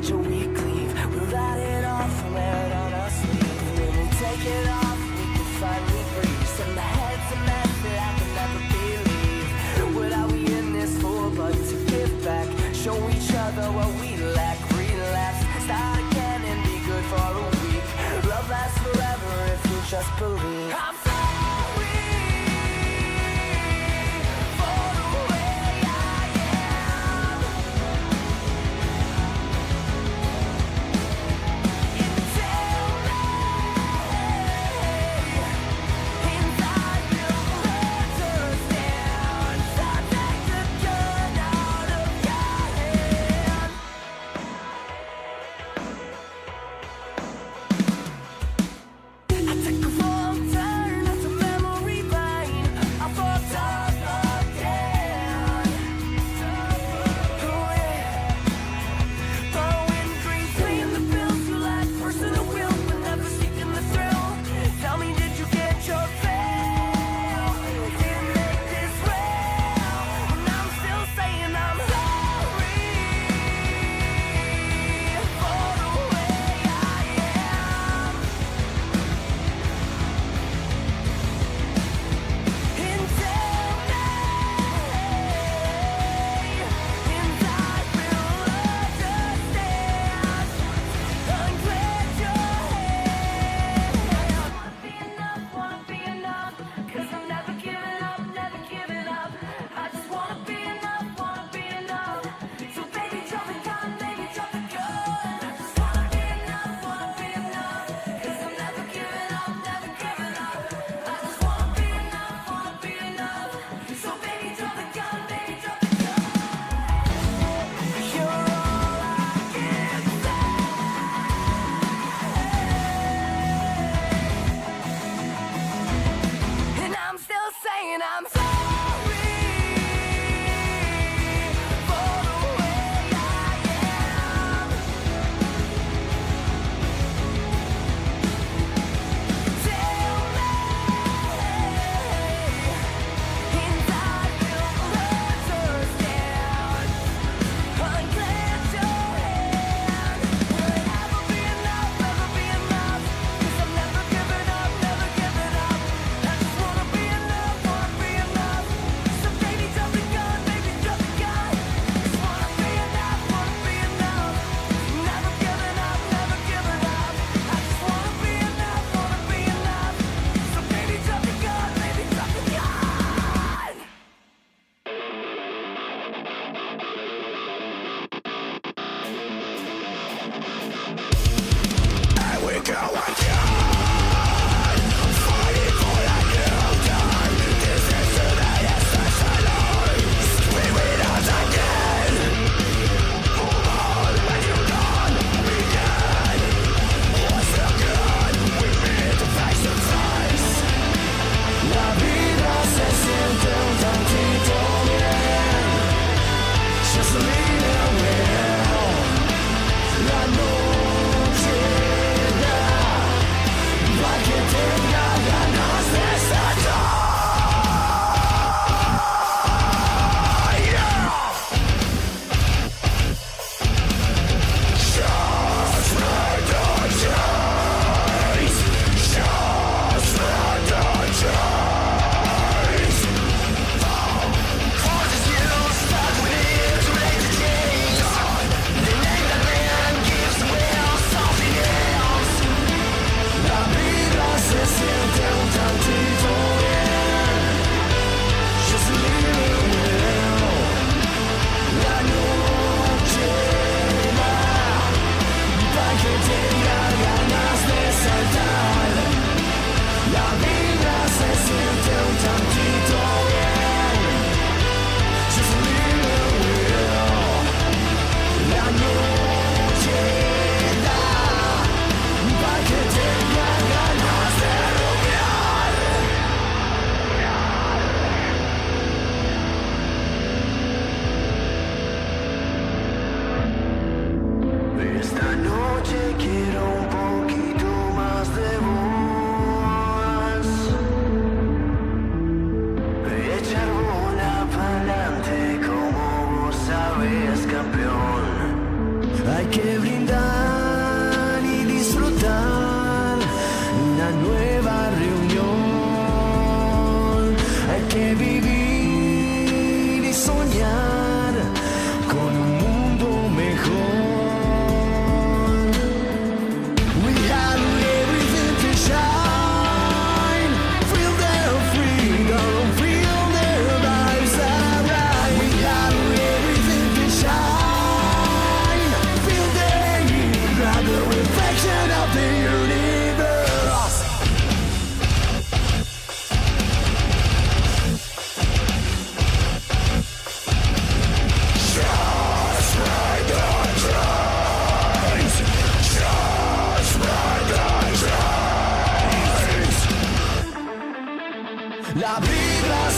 such a weak leave. We'll write it off and wear it on our sleeve. When we take it off, we can finally breathe. Send my head's a mess that I can never believe. What are we in this for but to give back? Show each other what we lack. Relapse, start again and be good for a week. Love lasts forever if you just believe. I'm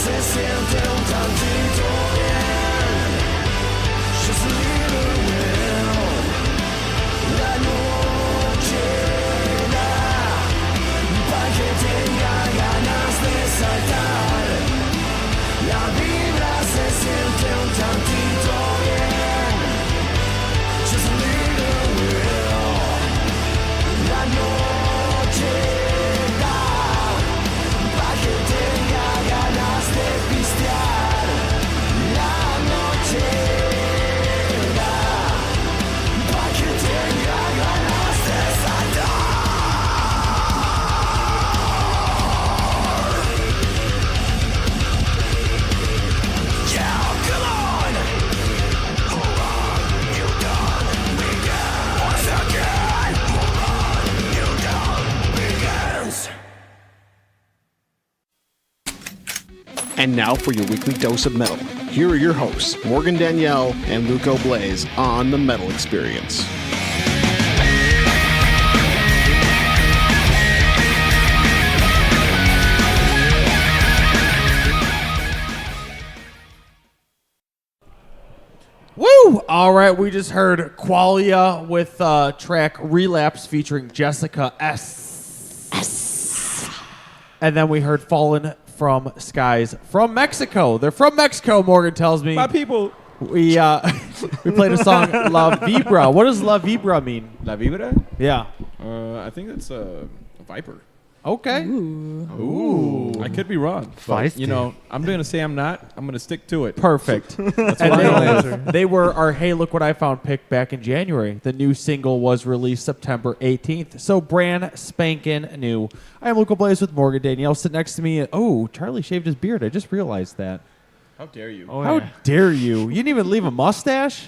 se siente un tantito bien. Just a little will. La noche da para que tenga ganas de saltar. La vibra se siente un tantito bien. Just a little will. La noche da para que tenga ganas de pistear. La noche da para que tenga ganas de saltar. Yeah, come on! Hold on, you done began. Once again, hold on, you done begins. And now for your weekly dose of metal. Here are your hosts, Morgan Danielle and Luco Blaze on The Metal Experience. Woo! All right, we just heard Qualia with track Relapse featuring Jessica S. And then we heard Fallen from Skies from Mexico. They're from Mexico, Morgan tells me. My people. We we played a song, La Vibra. What does La Vibra mean? La Vibra? Yeah. I think that's a viper. Okay. Ooh. I could be wrong. But, you know, I'm going to say I'm not. I'm going to stick to it. Perfect. That's And what I'll answer. they were our Hey Look What I Found pick back in January. The new single was released September 18th. So brand spanking new. I am Luca Blaze with Morgan Danielle. Sit next to me. Oh, Charlie shaved his beard. I just realized that. How dare you? How dare you? You didn't even leave a mustache?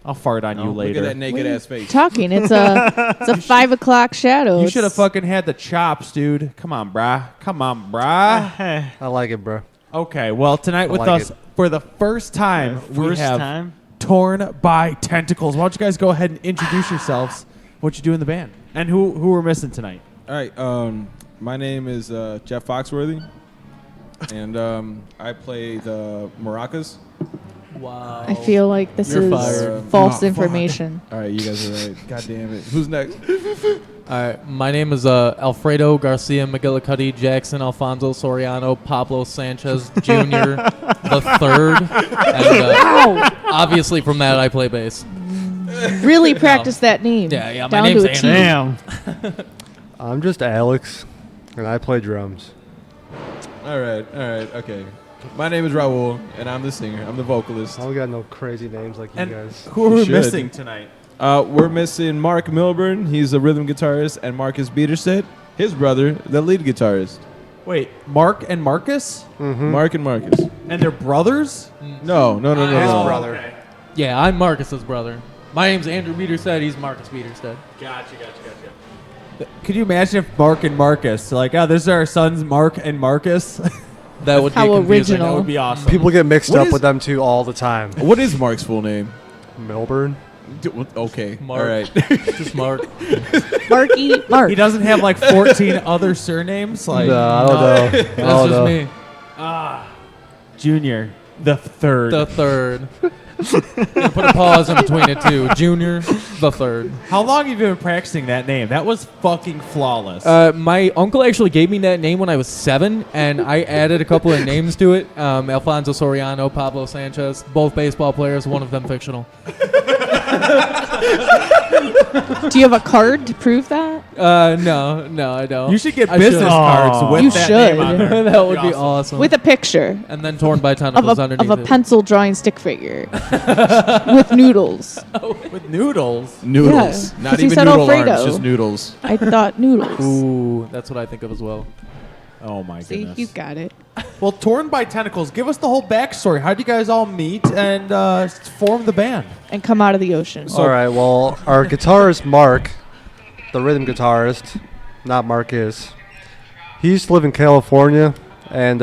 I'll fart on you Look later. at that naked ass face. Talking. It's a 5 o'clock shadow. You should have fucking had the chops, dude. Come on, brah. Come on, brah. I like it, bro. Okay, well, tonight with like us, it. for the first time, we First have time? Torn by Tentacles. Why don't you guys go ahead and introduce yourselves, what you do in the band, and who we're missing tonight. All right. My name is Jeff Foxworthy, and I play the maracas. Wow. I feel like this You're is fired. false Oh, information. All right, you guys are right. God damn it. Who's next? All right. My name is Alfredo Garcia McGillicuddy Jackson Alfonso Soriano Pablo Sanchez Jr. the third. And obviously from that I play bass. Really practice that name. Yeah, my down name's to a T. Andrew. Damn. I'm just Alex, and I play drums. All right. Okay. My name is Raul, and I'm the singer. I'm the vocalist. I don't got no crazy names like you And guys. who are we should. missing tonight? We're missing Mark Milburn. He's a rhythm guitarist, and Marcus Biederstedt, his brother, the lead guitarist. Wait, Mark and Marcus? Mark and Marcus. And they're brothers? No. His brother. Okay. Yeah, I'm Marcus's brother. My name's Andrew Biederstedt. He's Marcus Biederstedt. Gotcha. Could you imagine if Mark and Marcus, like, oh, this is our sons, Mark and Marcus? That would be How confusing. original. That would be awesome. People get mixed What up is- with them too all the time. What is Mark's full name? Melbourne. Okay. Mark. All right. Just Mark. Marky Mark. He doesn't have like 14 other surnames? Like, No, I don't know. I That's don't just know. me. Junior, the third. The third. Gonna put a pause in between it too. Junior, the third. How long have you been practicing that name? That was fucking flawless. My uncle actually gave me that name when I was 7, and I added a couple of names to it. Alfonso Soriano, Pablo Sanchez, both baseball players, one of them fictional. Do you have a card to prove that? No, I don't. you should get I business should. cards with You that should. name on there. That would be Awesome. awesome. With a picture And then torn by of tentacles a underneath it. pencil drawing stick figure with noodles. With noodles. Noodles. Yeah, Not 'cause he even said noodle Alfredo. arms, just noodles. I thought noodles. Ooh, that's what I think of as well. Oh my See, goodness. you got it. Well, Torn by Tentacles, give us the whole backstory. How did you guys all meet and form the band? And come out of the ocean. All right. Well, our guitarist Mark, the rhythm guitarist, not Marcus. He used to live in California, and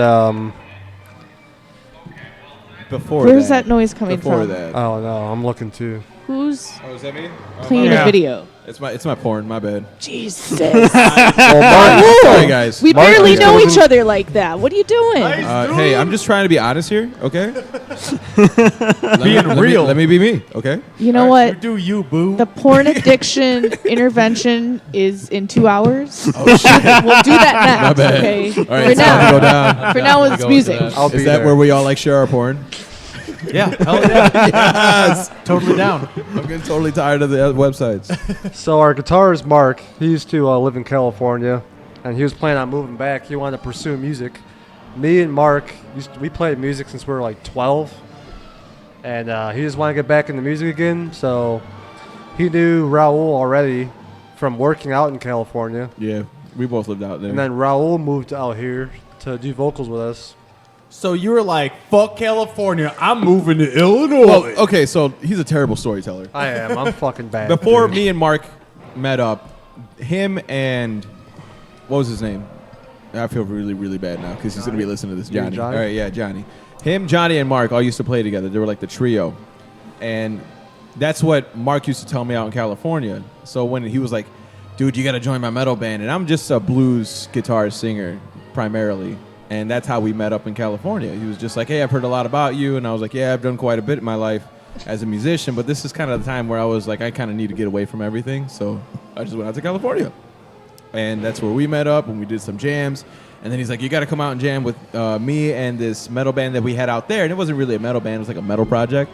Before Where's that noise coming Before from? that. I don't know. I'm looking too. Who's Oh, is that me? playing Yeah. the video? It's my porn. My bad. Jesus. Sorry, guys. We Mark barely is know chosen- each other like that. What are you doing? Hey, I'm just trying to be honest here, okay? Being real. Let me be me, okay? You know You what? do you, boo. The porn addiction intervention is in 2 hours. Oh shit. We'll do that next. My bad. Okay. All right, For it's time to go now. down. For now, it's music. I'll be Is that there. where we all like share our porn? Yeah, hell yeah. Yes. Totally down. I'm getting totally tired of the websites. So our guitarist Mark, he used to live in California, and he was planning on moving back. He wanted to pursue music. Me and Mark, we played music since we were like 12, and he just wanted to get back into music again. So he knew Raul already from working out in California, Yeah, we both lived out there. and then Raul moved out here to do vocals with us. So you were like, fuck California, I'm moving to Illinois. well, okay, so he's a terrible storyteller. I am. I'm fucking bad. Before dude. me and Mark met up, him and what was his name? I feel really, really bad now because he's gonna be listening to this. You and Johnny. Johnny? All right, yeah, Johnny. Him, Johnny, and Mark all used to play together. They were like the trio, and that's what Mark used to tell me out in California. So when he was like, "Dude, you gotta join my metal band," and I'm just a blues guitar singer primarily. And that's how we met up in California. He was just like, hey, I've heard a lot about you. And I was like, yeah, I've done quite a bit in my life as a musician. But this is kind of the time where I was like, I kind of need to get away from everything. So I just went out to California. And that's where we met up and we did some jams. And then he's like, you got to come out and jam with me and this metal band that we had out there. And it wasn't really a metal band. It was like a metal project.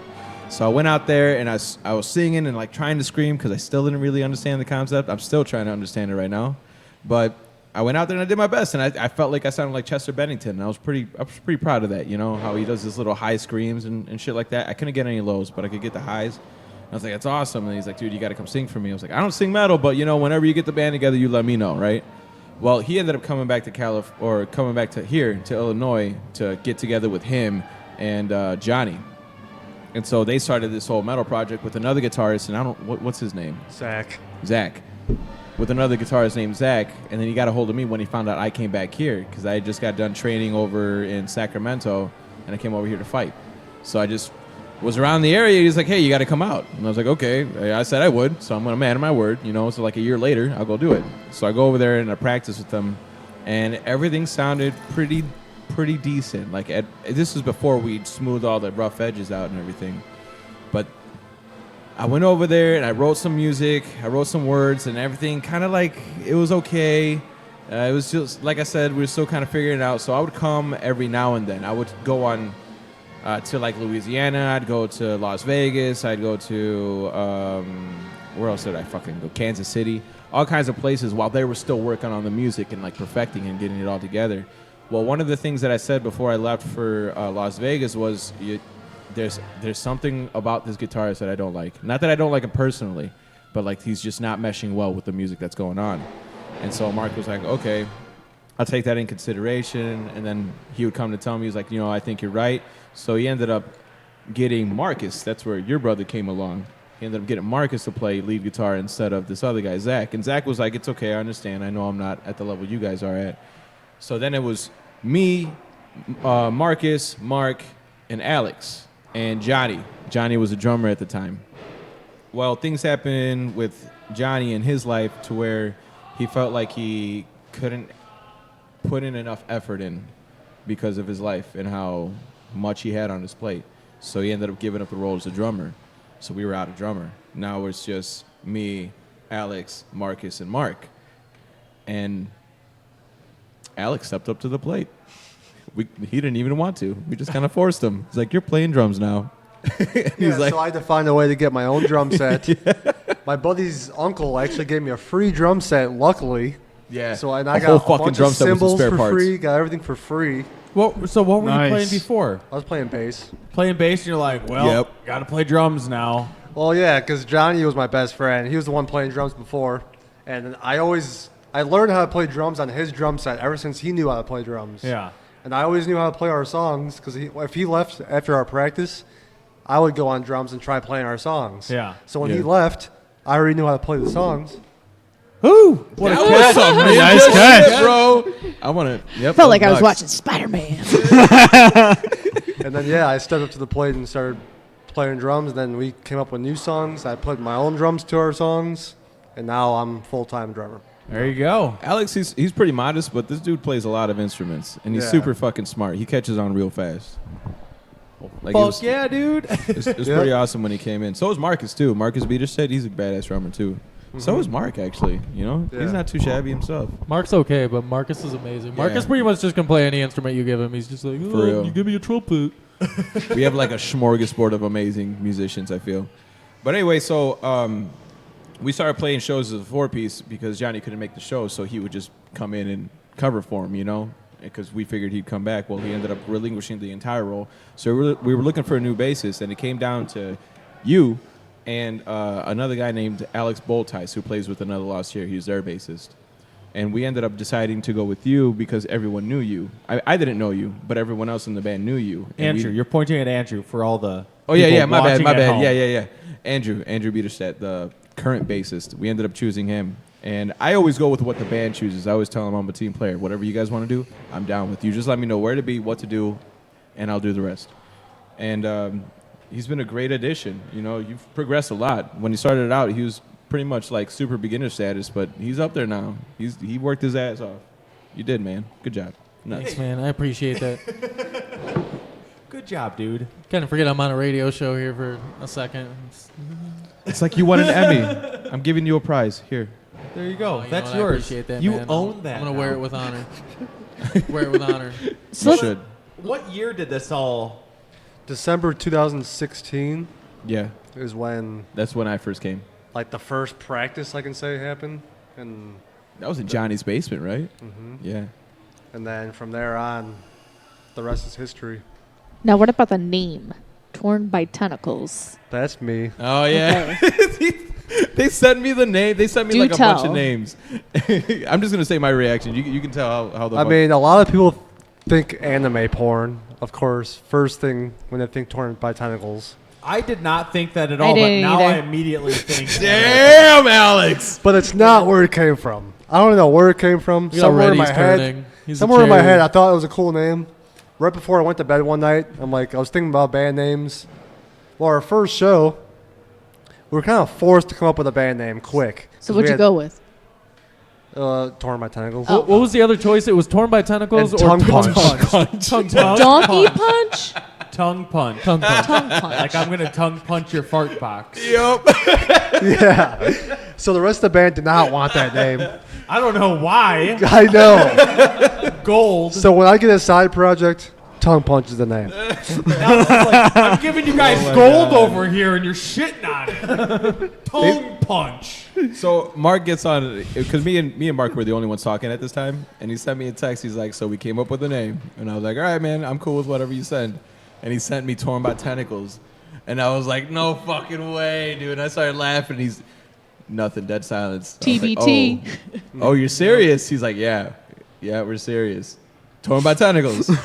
So I went out there and I was singing and like trying to scream because I still didn't really understand the concept. I'm still trying to understand it right now. But I went out there and I did my best, and I felt like I sounded like Chester Bennington, and I was pretty proud of that. You know how he does his little high screams and shit like that. I couldn't get any lows, but I could get the highs. I was like, that's awesome. And he's like, dude, you got to come sing for me. I was like, I don't sing metal, but you know, whenever you get the band together, you let me know, right? Well, he ended up coming back to coming back to here to Illinois to get together with him and Johnny, and so they started this whole metal project with another guitarist, and I don't what's his name? Zach. With another guitarist named Zach, and then he got a hold of me when he found out I came back here because I had just got done training over in Sacramento, and I came over here to fight. So I just was around the area. He's like, hey, you got to come out. And I was like, okay. I said I would, so I'm a man of my word, you know. So like a year later, I'll go do it. So I go over there and I practice with them, and everything sounded pretty decent. Like this was before we'd smoothed all the rough edges out and everything. But I went over there and I wrote some music, I wrote some words, and everything kind of like, it was okay. It was just, like I said, we were still kind of figuring it out. So I would come every now and then. I would go on to like Louisiana, I'd go to Las Vegas, I'd go to, where else did I fucking go? Kansas City. All kinds of places while they were still working on the music and like perfecting and getting it all together. Well, one of the things that I said before I left for Las Vegas was, there's something about this guitarist that I don't like. Not that I don't like him personally, but like he's just not meshing well with the music that's going on. And so Mark was like, okay, I'll take that in consideration. And then he would come to tell me, he's like, you know, I think you're right. So he ended up getting Marcus. That's where your brother came along. He ended up getting Marcus to play lead guitar instead of this other guy, Zach. And Zach was like, it's okay, I understand. I know I'm not at the level you guys are at. So then it was me, Marcus, Mark, and Alex. And Johnny. Johnny was a drummer at the time. Well, things happened with Johnny in his life to where he felt like he couldn't put in enough effort in because of his life and how much he had on his plate. So he ended up giving up the role as a drummer. So we were out of drummer. Now it's just me, Alex, Marcus, and Mark. And Alex stepped up to the plate. He didn't even want to. We just kind of forced him. He's like, you're playing drums now. He's like, so I had to find a way to get my own drum set. My buddy's uncle actually gave me a free drum set, luckily. yeah. So I a got whole a fucking bunch drum of set with some cymbals spare for parts. free, got everything for free. So what were Nice. you playing before? I was playing bass. Playing bass, and you're like, well, Yep. gotta play drums now. Well, yeah, because Johnny was my best friend. He was the one playing drums before. And I learned how to play drums on his drum set ever since he knew how to play drums. Yeah. And I always knew how to play our songs because if he left after our practice, I would go on drums and try playing our songs. Yeah. So when Yeah. he left, I already knew how to play the songs. Woo! What a That catch. was some ninja Nice catch. shit, bro. I want to. Yep. Felt like I was nuts. watching Spider-Man. And then, yeah, I stepped up to the plate and started playing drums. Then we came up with new songs. I put my own drums to our songs, and now I'm full-time drummer. There you go. Alex, he's pretty modest, but this dude plays a lot of instruments, and he's Yeah. super fucking smart. He catches on real fast. Like Fuck yeah, dude. It was Yeah. pretty awesome when he came in. So is Marcus too. Marcus Biederstedt, he's a badass drummer too. So is Mark actually. You know, Yeah. he's not too shabby himself. Mark's okay, but Marcus is amazing. Yeah. Marcus pretty much just can play any instrument you give him. He's just like, For real. you give me a trumpet. We have like a smorgasbord of amazing musicians, I feel. But anyway, so we started playing shows as a 4-piece because Johnny couldn't make the show, so he would just come in and cover for him, you know, because we figured he'd come back. Well, he ended up relinquishing the entire role. So we were looking for a new bassist, and it came down to you and another guy named Alex Boltice, who plays with Another Lost Here. He's their bassist. And we ended up deciding to go with you because everyone knew you. I didn't know you, but everyone else in the band knew you. And Andrew, you're pointing at Andrew for all the. Oh yeah, people yeah, my watching at bad. home. Yeah. Andrew Biederstedt, the current bassist. We ended up choosing him, and I always go with what the band chooses. I always tell them I'm a team player. Whatever you guys want to do, I'm down with. You just let me know where to be, what to do, and I'll do the rest. And he's been a great addition. You know, you've progressed a lot. When he started out, he was pretty much like super beginner status, but he's up there now. He worked his ass off. You did, man. Good job. Nuts. Thanks, man. I appreciate that. Good job, dude. Kind of forget I'm on a radio show here for a second. It's like you won an Emmy. I'm giving you a prize. Here. There you go. Oh, you That's know what? I yours. appreciate that, you man. own that. I'm gonna now. wear it with honor. Wear it with honor. You should. What year did this all? December 2016 Yeah, is when that's when I first came. like the first practice I can say happened, and That was in Johnny's basement, right? Yeah. and then from there on, the rest is history. Now, what about the name? Torn by Tentacles. That's me. Oh yeah. They sent me the name. They sent me Do like a bunch of tell. names. I'm just gonna say my reaction. You can tell how the. I mean, a lot of people think anime porn, of course. First thing when they think torn by tentacles. I did not think that at I all, but didn't now either. I immediately think. Damn, Alex. But it's not where it came from. I don't know where it came from. Look how Somewhere red in my he's head. turning. He's a Somewhere in my cherry. head, I thought it was a cool name. Right before I went to bed one night, I was thinking about band names. Well, our first show, we were kind of forced to come up with a band name quick. So what'd you go with? Torn by Tentacles. Oh. What was the other choice? It was torn by tentacles And or tongue punch. Tongue Donkey punch? Tongue punch. Tongue punch. Tongue punch. Like I'm gonna tongue punch your fart box. Yep. Yeah. So the rest of the band did not want that name. I don't know why. I know. Gold. So when I get a side project, Tongue Punch is the name. I'm giving you guys gold over here, and you're shitting on it. Tongue punch. So Mark gets on because me and Mark were the only ones talking at this time, and he sent me a text. He's like, "So we came up with a name," and I was like, "All right, man, I'm cool with whatever you send." And he sent me "Torn by Tentacles," and I was like, "No fucking way, dude!" And I started laughing. He's nothing, dead silence. I was like, TBT. oh, you're serious? He's like, "Yeah, we're serious." Torn by Tentacles. Torn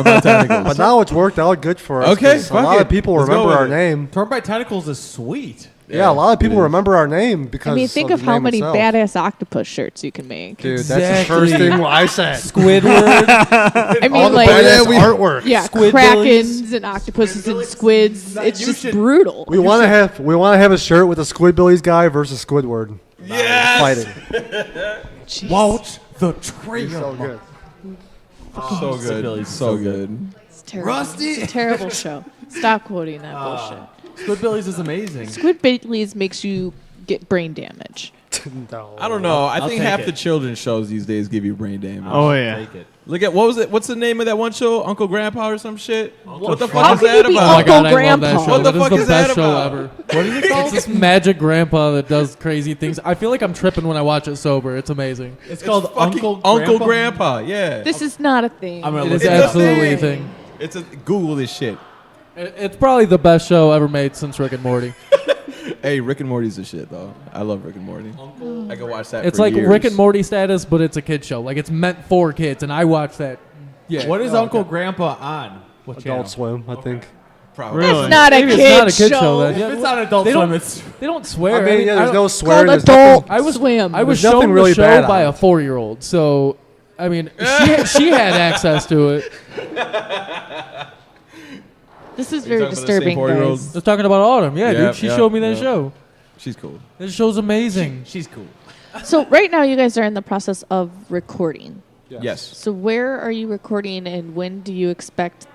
by Tentacles. But now it's worked out good for us. Okay, 'cause a fuck lot it. of people Let's go remember with our it. name. Torn by Tentacles is sweet. Yeah, a lot of people it is. remember our name because I mean, think of the how name many itself. badass octopus shirts you can make. Dude, that's the first Exactly. thing I said. Squidward. I All mean, the like, badass artwork. yeah, Squid krakens and octopuses and squids. It's You just should- brutal. We want to have a shirt with a Squidbillies guy versus Squidward fighting. Jeez. Watch the trailer. So good. So good. Squidbillies So is so good. It's terrible. It's a terrible show. Stop quoting that bullshit. Squidbillies is amazing. Squidbillies makes you get brain damage. No. I don't know. I I'll think take half it. the children's shows these days give you brain damage. Oh yeah. Take it. Look at what was it? What's the name of that one show? Uncle Grandpa or some shit? What the How fuck is can that you be about? Oh my god, Uncle I love that Grandpa. show. What the That fuck is the is that best show about? ever. What is it It's called? this magic grandpa that does crazy things. I feel like I'm tripping when I watch it sober. It's amazing. It's called Fucking Uncle Grandpa. Yeah. This is not a thing. I'm gonna It look is it up. absolutely a thing. It's a Google this shit. It's probably the best show ever made since Rick and Morty. Hey, Rick and Morty's the shit though. I love Rick and Morty. I can watch that. It's for like years. Rick and Morty status, but it's a kid show. Like it's meant for kids, and I watch that. Yeah. What is Oh, Uncle okay. Grandpa on? What channel? Adult Swim, I think. Probably. Really? It's not a Maybe kid it's not a kid show. show. Then. If Yeah, it's on Adult they Swim, don't- it's They don't swear. I mean, yeah, there's no Called swearing. There's Adult nothing- Swim. I was There's nothing shown really the show bad by on a it. 4-year-old, so I mean, she had access to it. This is Are you very talking about the same disturbing, 4-year-old? guys. I was talking about Autumn. Yeah, Yep, dude. She yep, showed me that yep. show. She's cool. This show's amazing. She's cool. So right now, you guys are in the process of recording. Yes. So where are you recording, and when do you expect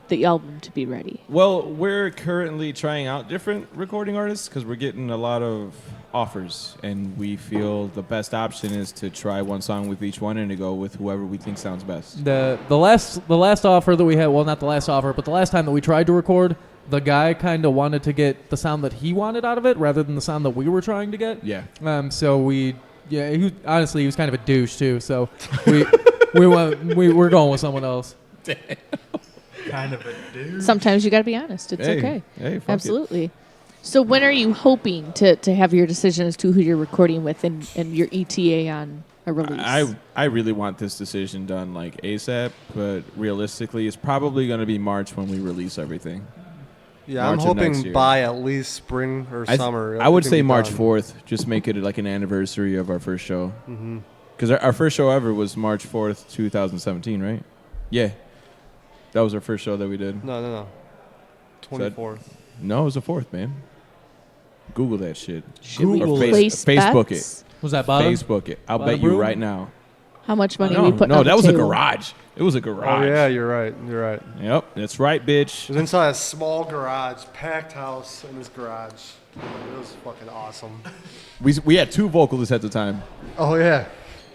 the album to be ready? Well, we're currently trying out different recording artists because we're getting a lot of offers, and we feel the best option is to try one song with each one and to go with whoever we think sounds best. The last offer that we had, well, not the last offer, but the last time that we tried to record, the guy kind of wanted to get the sound that he wanted out of it rather than the sound that we were trying to get. Yeah. So honestly, he was kind of a douche too. So we're going with someone else. Kind of a dude. Sometimes you got to be honest. It's Hey, okay. hey, fuck it. Absolutely. So when are you hoping to have your decision as to who you're recording with and your ETA on a release? I really want this decision done like ASAP, but realistically, it's probably going to be March when we release everything. Yeah, I'm March of next hoping year. by at least spring or summer. I would it can say be March done. 4th. Just make it like an anniversary of our first show. Mhm. Because our first show ever was March 4th, 2017, right? Yeah. That was our first show that we did. No. 24th. No, it was the 4th, man. Google that shit. Should we Or place Facebook bets? Was that bottom? Facebook it. I'll Bottom bet you room? right now. How much money No, we put no, on that the was a table? garage. It was a Oh garage. yeah, you're right. You're right. Yep, that's right, bitch. It was inside a small garage, packed house in this garage. It was fucking awesome. We had 2 vocalists at the time. Oh yeah.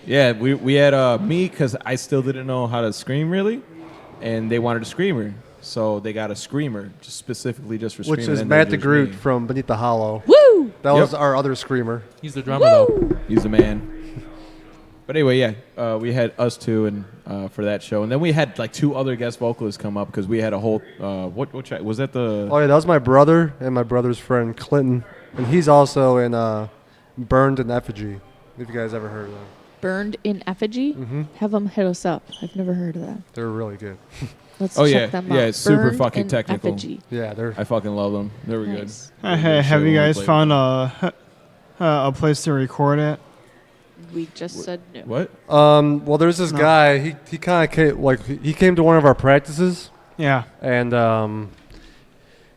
Yeah, we had me because I still didn't know how to scream really, and they wanted a screamer, so they got a screamer just specifically just for Which screaming. is and Matt then the there's Groot me. from Beneath the Hollow. Woo! That Yep. was our other screamer. He's the drummer though. He's the man. But anyway, yeah, we had us 2 and for that show, and then we had like 2 other guest vocalists come up because we had a whole what track was that the Oh yeah, that was my brother and my brother's friend Clinton, and he's also in Burned in Effigy. If you guys ever heard of them, Burned in Effigy? Mhm. Have them hit us up. I've never heard of that. they're really good. Let's Oh, check yeah. them Yeah, out. it's super Burned fucking in technical. Effigy. Yeah, they're. I fucking love them. They were Nice. good. Hey, have you guys Played found a place to record at? We just said no. What? Well, there's this No. guy. He kind of came he came to one of our practices, Yeah. and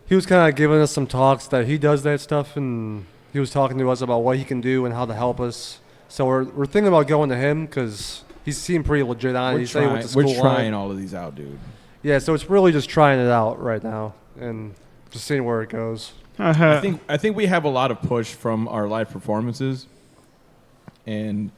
he was kind of giving us some talks that he does that stuff, and he was talking to us about what he can do and how to help us. So we're thinking about going to him because he seemed pretty legit on it. He said he went to school We're on it. trying all of these out, dude. Yeah, so it's really just trying it out right now and just seeing where it goes. I think we have a lot of push from our live performances, and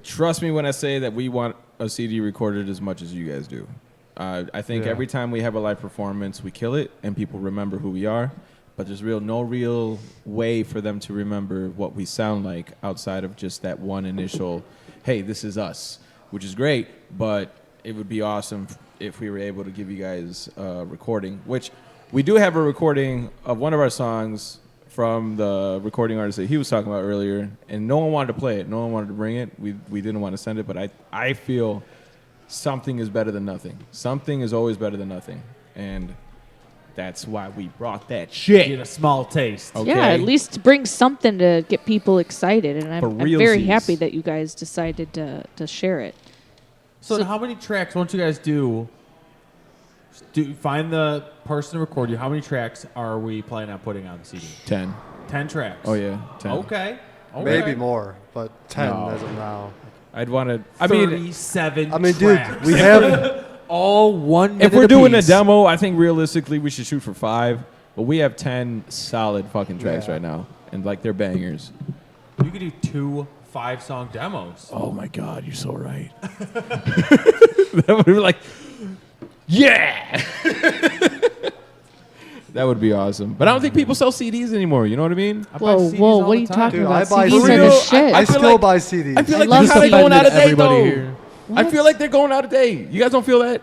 trust me when I say that we want a CD recorded as much as you guys do. I think Yeah. every time we have a live performance, we kill it, and people remember who we are. But there's no real way for them to remember what we sound like outside of just that one initial, hey, this is us, which is great. But it would be awesome if we were able to give you guys a recording, which we do have a recording of one of our songs from the recording artist that he was talking about earlier, and no one wanted to play it. No one wanted to bring it. We didn't want to send it, but I feel something is better than nothing. Something is always better than nothing. And that's why we brought that shit. Get a small taste. Okay. Yeah, at least bring something to get people excited, and For I'm very realsies. happy that you guys decided to share it. So, So- how many tracks, once you guys do find the person to record you, how many tracks are we planning on putting on the CD? 10. 10 tracks. Oh, yeah. 10. Okay. Maybe more, but 10 No. as of now. I'd want to. I mean, 37 I mean, dude, tracks. we have. all 1 minute if we're doing a apiece. demo, I think realistically we should shoot for 5. But we have 10 solid fucking tracks Yeah. right now. And like they're bangers. You could do 2 5-song demos. Oh my God, you're so right. That would be like, yeah! That would be awesome. But I don't think people sell CDs anymore. You know what I mean? I buy Whoa, CDs whoa, all what the are you time. talking Dude, about? I buy CDs are For the real, shit. I feel still like- buy CDs. I feel like love they're kind of somebody going out of date, Everybody though. here. I feel like they're going out of date. You guys don't feel that?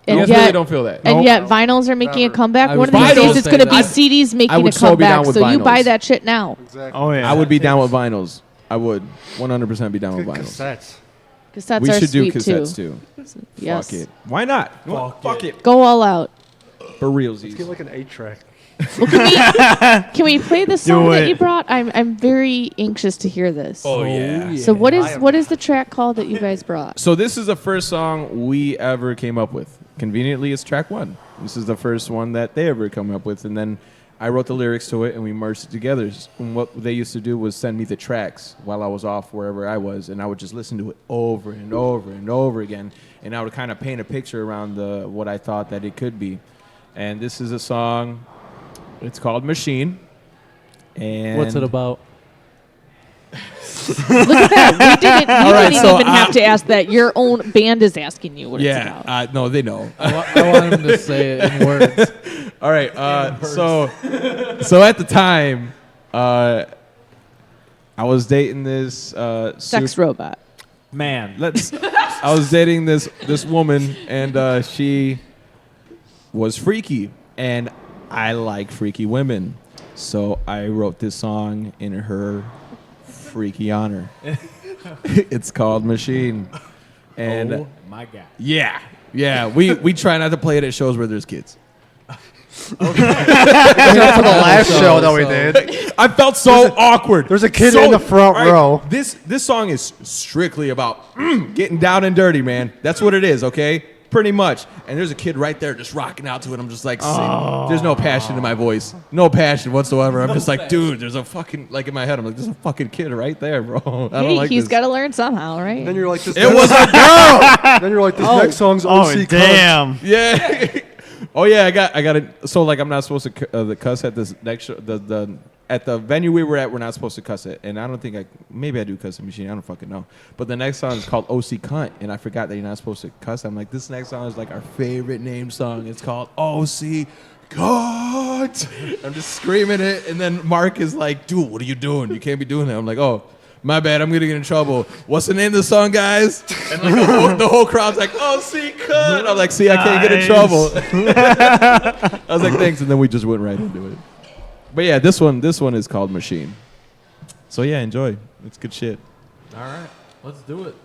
And You guys yet, really don't feel that? and Nope. yet vinyls are making a Never. comeback. I One of was these about days, to it's say going to be that. CDs making would a so be down comeback. with So you buy vinyls. that shit now. Exactly. Oh yeah. I would be down with vinyls. I would 100% be down with Good vinyls. cassettes. Cassettes We are should do sweet cassettes too. too. Yes. Fuck it. Why not? Fuck Fuck it. it. Go all out. For realsies. Get like an 8-track. Can we play the song that it. you brought? I'm very anxious to hear this. Oh, yeah. So what is the track called that you guys brought? So this is the first song we ever came up with. Conveniently, it's track 1. This is the first one that they ever come up with, and then I wrote the lyrics to it, and we merged it together. And what they used to do was send me the tracks while I was off wherever I was, and I would just listen to it over and over and over again, and I would kind of paint a picture around what I thought that it could be. And this is a song. It's called Machine. And What's it about? Look at that. We right, didn't so even have to ask that. Your own band is asking you what it's about. Yeah, no, they know. I want him to say it in words. All right, so at the time, I was dating this Sex robot. Man. I was dating this woman, and she was freaky, and I like freaky women, so I wrote this song in her freaky honor. It's called Machine, and Oh my God. yeah, we try not to play it at shows where there's kids. Except for the last show that we did. I felt so awkward. There's a kid in the front all right, row. This song is strictly about getting down and dirty, man. That's what it is, okay? Pretty much. And there's a kid right there just rocking out to it. I'm just like, there's no passion in my voice. No passion whatsoever. I'm just like, dude, there's a fucking, like in my head, I'm like, there's a fucking kid right there, bro. I don't like He's this. got to learn somehow, right? Then you're like, this. It was a girl! Then you're like, this next song's Oh, OC damn. Yeah. Oh yeah, I got it. So like, I'm not supposed to cuss at this next show. At the venue we were at, we're not supposed to cuss it, and I don't think maybe I do cuss the machine. I don't fucking know. But the next song is called OC Cunt, and I forgot that you're not supposed to cuss. I'm like, this next song is like our favorite name song. It's called OC Cunt. I'm just screaming it, and then Mark is like, dude, what are you doing? You can't be doing that. I'm like, oh. My bad, I'm gonna get in trouble. What's the name of the song, guys? And like the whole crowd's like, oh, see, cut. I'm like, see, I can't get in trouble. I was like, thanks, and then we just went right into it. But yeah, this one is called Machine. So yeah, enjoy. It's good shit. All right, let's do it.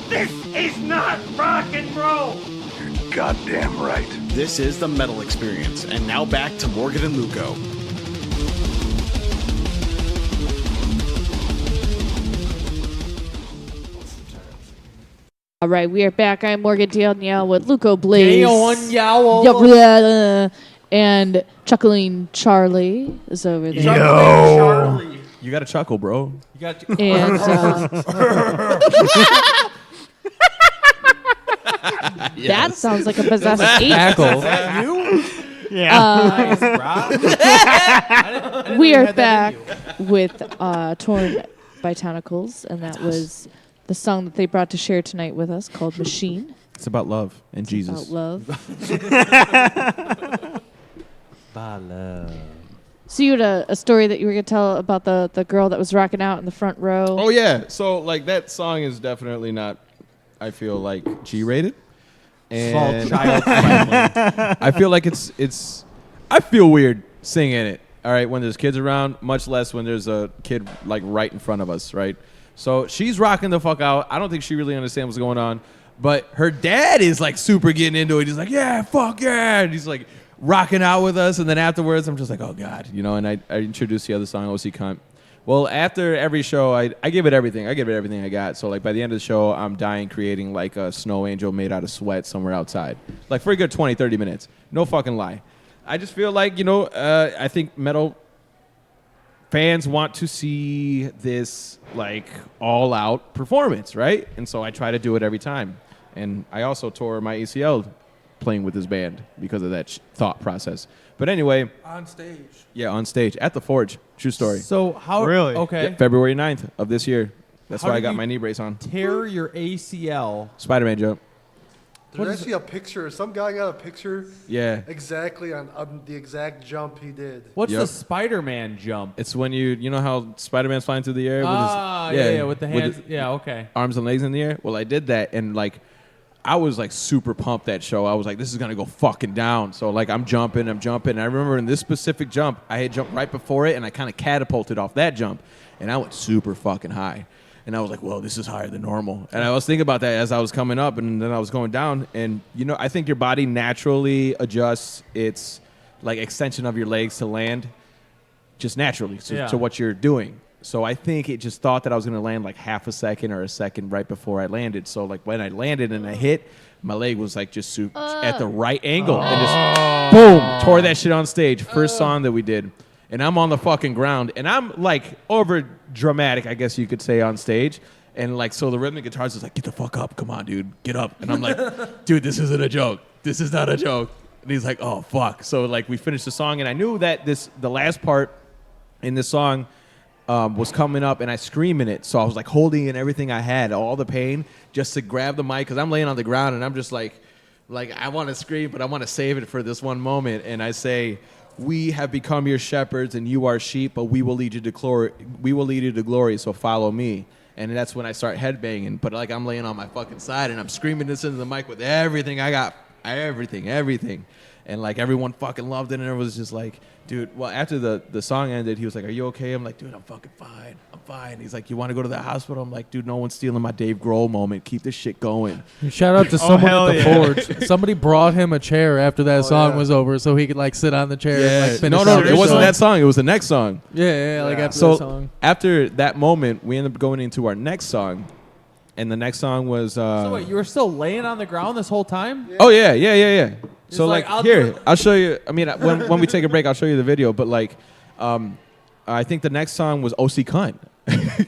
This is not rock and roll. goddamn right. This is the Metal Experience, and now back to Morgan and Luco. All right, we are back. I'm Morgan Danielle with Luco Blaze. Danielle. And Chuckling Charlie is over there. Charlie. You got to chuckle, bro. You got And that sounds like a possessed ape. Tackle. you? Yeah. We are back with Torn by Tentacles, and that was the song that they brought to share tonight with us called Machine. It's about love and Jesus. About love. So you had a story that you were going to tell about the girl that was rocking out in the front row. Oh, yeah. So, like, that song is definitely not, I feel like, G-rated. And child friendly. I feel like it's I feel weird singing it, all right, when there's kids around, much less when there's a kid, like, right in front of us, right? So she's rocking the fuck out. I don't think she really understands what's going on. But her dad is, like, super getting into it. He's like, yeah, fuck yeah. And he's, like, rocking out with us. And then afterwards, I'm just like, oh, God. You know, and I introduced the other song, OC Cunt. Well, after every show, I give it everything. I give it everything I got. So, like, by the end of the show, I'm dying creating, like, a snow angel made out of sweat somewhere outside. Like, for a good 20, 30 minutes. No fucking lie. I just feel like, you know, I think metal fans want to see this, like, all-out performance, right? And so I try to do it every time. And I also tore my ACL playing with this band because of that thought process. But anyway. On stage. Yeah, on stage. At the Forge. True story. So how... Really? Okay. Yeah, February 9th of this year. That's How why I did got you my knee brace on. Tear your ACL. Spider-Man jump. There's actually a picture. Some guy got a picture Yeah. exactly on the exact jump he did. What's Yep. the Spider-Man jump? It's when you know how Spider-Man's flying through the air With the hands. Yeah, okay. arms and legs in the air. Well, I did that, and like, I was like super pumped that show. I was like, this is gonna go fucking down. So like, I'm jumping. And I remember in this specific jump, I had jumped right before it, and I kind of catapulted off that jump, and I went super fucking high. And I was like, whoa, this is higher than normal. And I was thinking about that as I was coming up, and then I was going down. And, you know, I think your body naturally adjusts its, like, extension of your legs to land just naturally to what you're doing. So I think it just thought that I was going to land, like, half a second or a second right before I landed. So, like, when I landed and I hit, my leg was, like, just at the right angle. And just, boom, tore that shit on stage. First song that we did. And I'm on the fucking ground, and I'm, like, over dramatic, I guess you could say, on stage. And, like, so the rhythmic guitarist is like, get the fuck up. Come on, dude. Get up. And I'm like, dude, this isn't a joke. This is not a joke. And he's like, oh, fuck. So, like, we finished the song, and I knew that the last part in this song was coming up, and I scream in it. So I was, like, holding in everything I had, all the pain, just to grab the mic, because I'm laying on the ground, and I'm just like I want to scream, but I want to save it for this one moment. And I say, we have become your shepherds, and you are sheep, but we will lead you to glory. We will lead you to glory, so follow me. And that's when I start headbanging. But like, I'm laying on my fucking side, and I'm screaming this into the mic with everything I got, everything. And like, everyone fucking loved it, and it was just like, dude. Well, after the song ended, he was like, "Are you okay?" I'm like, "Dude, I'm fucking fine. I'm fine." He's like, "You want to go to the hospital?" I'm like, "Dude, no one's stealing my Dave Grohl moment. Keep this shit going." Shout out to someone hell at the yeah. Forge. Somebody brought him a chair after that song yeah. was over, so he could like sit on the chair and like finish. No, out it the wasn't song. that song. It was the next song. Yeah, like Yeah. after So that song. after that moment, we ended up going into our next song, and the next song was. So wait, you were still laying on the ground this whole time? Oh yeah. So like, like, I'll here, do it. I'll show you. I mean, when we take a break, I'll show you the video. But like, I think the next song was OC Cunt. I'm pretty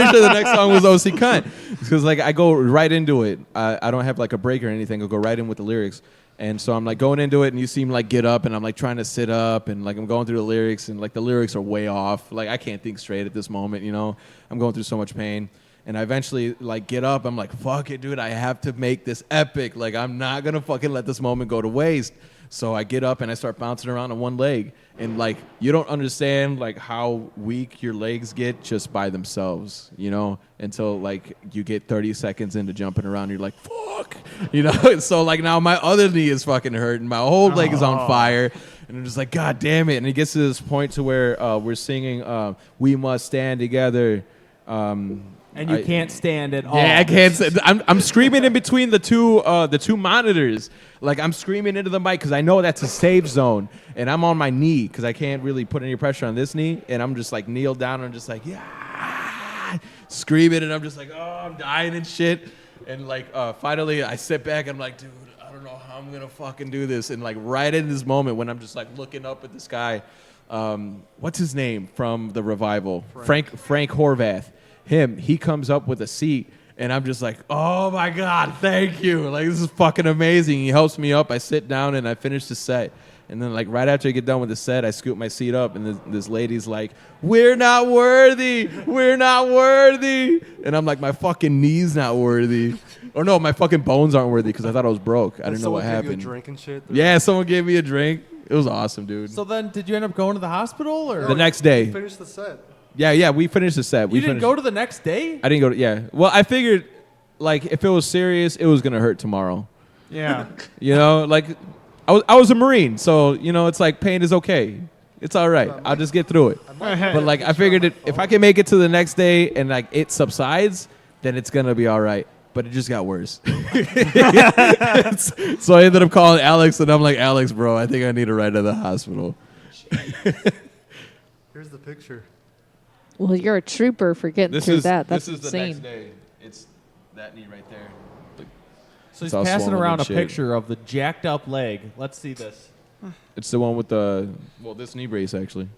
sure the next song was OC Cunt, because like, I go right into it. I don't have like a break or anything. I'll go right in with the lyrics. And so I'm like going into it, and you see me like get up, and I'm like trying to sit up, and like I'm going through the lyrics, and like the lyrics are way off. Like, I can't think straight at this moment, you know. I'm going through so much pain. And I eventually like get up. I'm like, fuck it, dude. I have to make this epic. Like, I'm not gonna fucking let this moment go to waste. So I get up and I start bouncing around on one leg. And like, you don't understand like how weak your legs get just by themselves, you know, until like you get 30 seconds into jumping around. You're like, fuck, you know. So like, now my other knee is fucking hurting. My whole leg is on fire. And I'm just like, God damn it. And it gets to this point to where we're singing "We Must Stand Together." And you can't stand it all. Yeah, I can't. I'm screaming in between the two monitors. Like I'm screaming into the mic because I know that's a safe zone, and I'm on my knee because I can't really put any pressure on this knee, and I'm just like kneeled down and I'm just like screaming, and I'm just like, oh, I'm dying and shit, and like finally I sit back and I'm like, dude, I don't know how I'm gonna fucking do this, and like right in this moment when I'm just like looking up at the sky, what's his name from the revival? Frank Horvath. He comes up with a seat, and I'm just like, oh my God, thank you. Like, this is fucking amazing. He helps me up. I sit down, and I finish the set. And then, like, right after I get done with the set, I scoop my seat up, and this lady's like, we're not worthy. We're not worthy. And I'm like, my fucking knee's not worthy. Or no, my fucking bones aren't worthy because I thought I was broke. I didn't know what happened. Someone gave you a drink and shit? Yeah, someone gave me a drink. It was awesome, dude. So then, did you end up going to the hospital, or The next day. Finish the set. Yeah, we finished the set. you didn't go to the next day? I didn't go to, yeah. Well, I figured, like, if it was serious, it was going to hurt tomorrow. Yeah. You know, like, I was a Marine, so, you know, it's like pain is okay. It's all right. I'll just get through it. But, like, I figured if I can make it to the next day and, like, it subsides, then it's going to be all right. But it just got worse. So I ended up calling Alex, and I'm like, Alex, bro, I think I need a ride to the hospital. Here's the picture. Well, you're a trooper for getting through that. That's this is insane. the next day. It's that knee right there. So It's he's all passing swollen around and a shit. picture of the jacked up leg. Let's see this. It's the one with this knee brace, actually.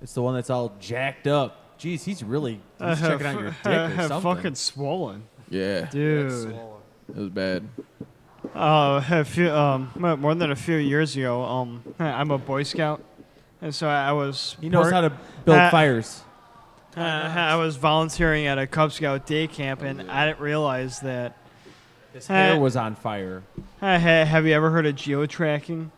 It's the one that's all jacked up. Jeez, he's checking out your dick or something. Fucking swollen, Yeah. dude. It was bad. More than a few years ago, I'm a Boy Scout, and so I was. He knows how to build fires. I was volunteering at a Cub Scout day camp, and I didn't realize that. His hair was on fire. Have you ever heard of geotracking?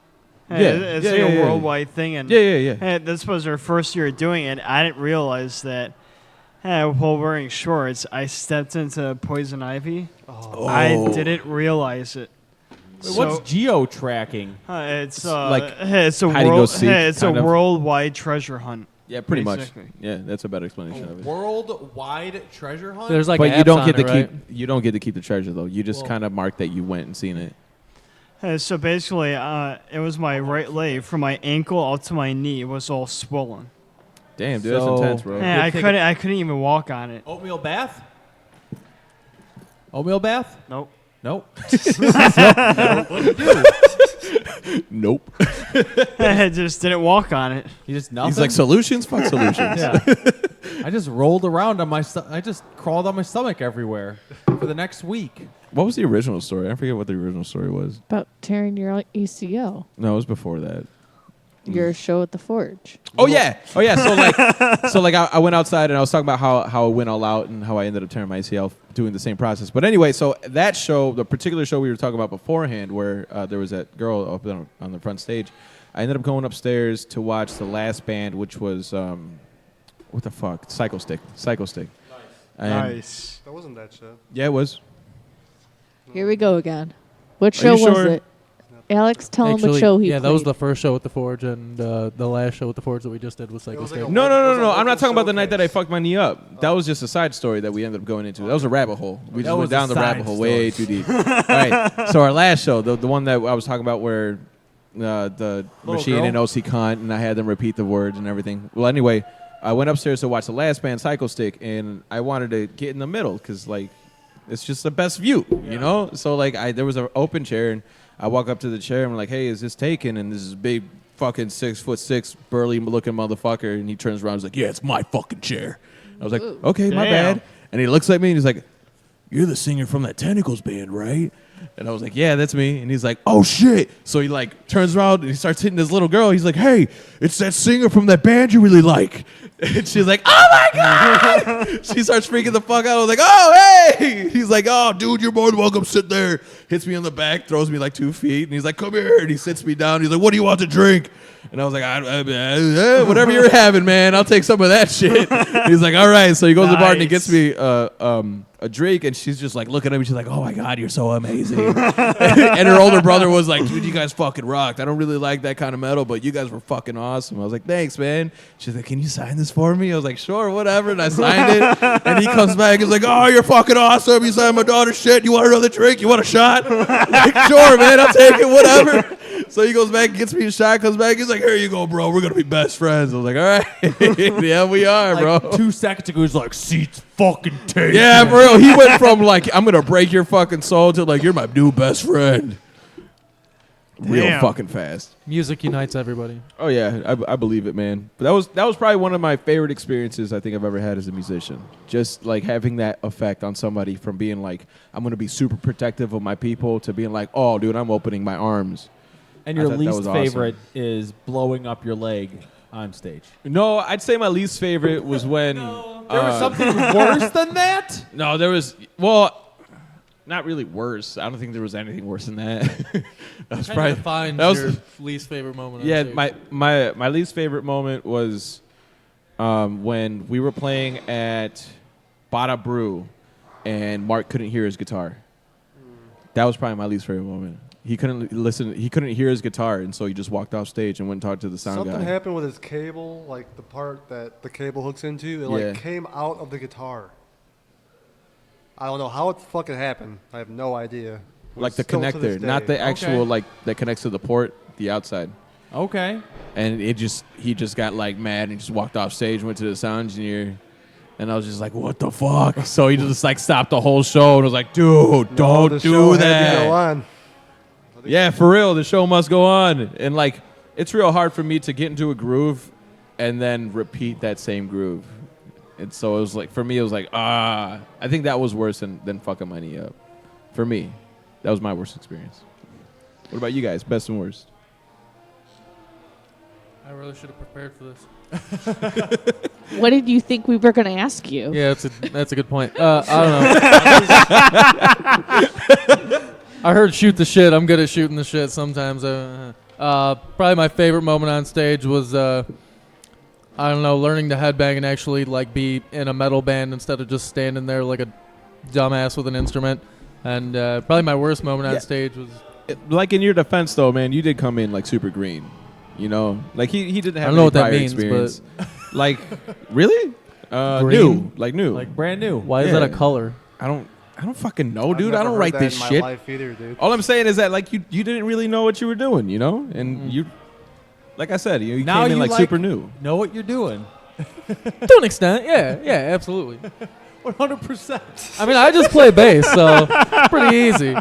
Yeah. It's like a yeah. worldwide thing, and Yeah. this was our first year doing it. I didn't realize that while wearing shorts, I stepped into poison ivy. Oh. I didn't realize it. What's geo-tracking? It's like it's a hide and go world, seek, it's a kind of. worldwide treasure hunt. Yeah, pretty Basically. much. Yeah, that's a better explanation of it. Worldwide treasure hunt? There's like But you apps don't on get to it, right? keep you don't get to keep the treasure though. You just Well- kind of mark that you went and seen it. So basically, it was my right leg from my ankle out to my knee was all swollen. Damn, dude, So- that's intense, bro. I take couldn't even walk on it. Oatmeal bath? Oatmeal bath? Nope. Nope. Nope. I just didn't walk on it. You just nothing? He's like solutions. Fuck solutions. Yeah. I just rolled around on my I just crawled on my stomach everywhere for the next week. What was the original story? I forget what the original story was. About tearing your ACL. No, it was before that. Your show at the Forge. Oh yeah. So like I went outside and I was talking about how it went all out and how I ended up tearing my ACL doing the same process. But anyway, so that show, the particular show we were talking about beforehand, where there was that girl up on the front stage, I ended up going upstairs to watch the last band, which was what the fuck, Psycho Stick. And Nice. That wasn't that show. Yeah, it was. Here we go again. What Are show you was sure? it? Alex, tell him Actually, what show he yeah, played. that was the first show at the Forge, and the last show at the Forge that we just did was Psycho was like Stick. a- No. It was a I'm not local talking about the night that I showcase. fucked my knee up. That was just a side story that we ended up going into. That was a rabbit hole. We That just was went down a the side rabbit hole way too deep. All right. So our last show, the one that I was talking about where the Little machine girl? and OC cunt, and I had them repeat the words and everything. Well, anyway, I went upstairs to watch the last band, Psycho Stick, and I wanted to get in the middle because, like, it's just the best view, you know? So, like, there was an open chair, and I walk up to the chair, and I'm like, hey, is this taken? And this is big fucking 6'6" burly-looking motherfucker, and he turns around and he's like, yeah, it's my fucking chair. I was like, okay, my Damn. bad. And he looks at me, and he's like, you're the singer from that Tentacles band, right? And I was like, yeah, that's me. And he's like, oh, shit. So he, like, turns around, and he starts hitting this little girl. He's like, hey, it's that singer from that band you really like. And she's like, oh, my God. She starts freaking the fuck out. I was like, oh, hey. He's like, oh, dude, you're more than welcome. Sit there. Hits me on the back, throws me like 2 feet. And he's like, come here. And he sits me down. He's like, what do you want to drink? And I was like, whatever you're having, man. I'll take some of that shit. He's like, all right. So he goes to the bar and he gets me a drink. And she's just like looking at me. She's like, oh, my God, you're so amazing. scene. And her older brother was like, dude, you guys fucking rocked. I don't really like that kind of metal, but you guys were fucking awesome. I was like, thanks, man. She's like, can you sign this for me? I was like, sure, whatever. And I signed it. And he comes back. He's like, oh, you're fucking awesome. You signed my daughter's shit. You want another drink? You want a shot? I'm like, sure, man. I'll take it. Whatever. So he goes back, gets me a shot, comes back. He's like, here you go, bro. We're going to be best friends. I was like, all right. Yeah, we are, bro. Like 2 seconds ago, he's like, seats fucking taken. Yeah, for real. He went from like, I'm going to break your fucking soul to like, you're my new best friend. Real Damn. fucking fast. Music unites everybody. Oh, yeah. I believe it, man. But that was probably one of my favorite experiences I think I've ever had as a musician. Just like having that effect on somebody from being like, I'm going to be super protective of my people to being like, oh, dude, I'm opening my arms. And I your thought that least was awesome. favorite is blowing up your leg on stage. No, I'd say my least favorite was when... There was something worse than that? No, there was... Well, not really worse. I don't think there was anything worse than that. That was probably... Defines that was- your least favorite moment. on Yeah, stage. my least favorite moment was when we were playing at Bada Brew and Mark couldn't hear his guitar. That was probably my least favorite moment. He couldn't listen. He couldn't hear his guitar, and so he just walked off stage and went and talked to the sound Something guy. happened with his cable, like the part that the cable hooks into. It Yeah. like came out of the guitar. I don't know how it fucking happened. I have no idea. Like the Still to this connector, not day. the actual like that connects to the port, the outside. Okay. And he just got like mad and just walked off stage, went to the sound engineer, and I was just like, what the fuck? So he just like stopped the whole show and was like, dude, No, don't the do show had to that. go on. Yeah, for real, the show must go on. And like, it's real hard for me to get into a groove and then repeat that same groove. And so it was like, for me, it was like, I think that was worse than fucking my knee up. For me, that was my worst experience. What about you guys? Best and worst? I really should have prepared for this. What did you think we were going to ask you? Yeah, that's a good point. I don't know. I heard shoot the shit. I'm good at shooting the shit sometimes. Probably my favorite moment on stage was, I don't know, learning to headbang and actually like be in a metal band instead of just standing there like a dumbass with an instrument. And probably my worst moment on stage was... Like in your defense, though, man, you did come in like super green. You know, like he didn't have I don't know any what that prior means, experience. Like, really? Green? New, like new. Like brand new. Why is Yeah. that a color? I don't fucking know, I've dude. I never don't heard write that this in my shit. life either, dude. All I'm saying is that like you didn't really know what you were doing, you know, and you, like I said, you Now came in you like super new. Know what you're doing. To an extent, yeah, absolutely. 100%. I mean, I just play bass, so pretty easy.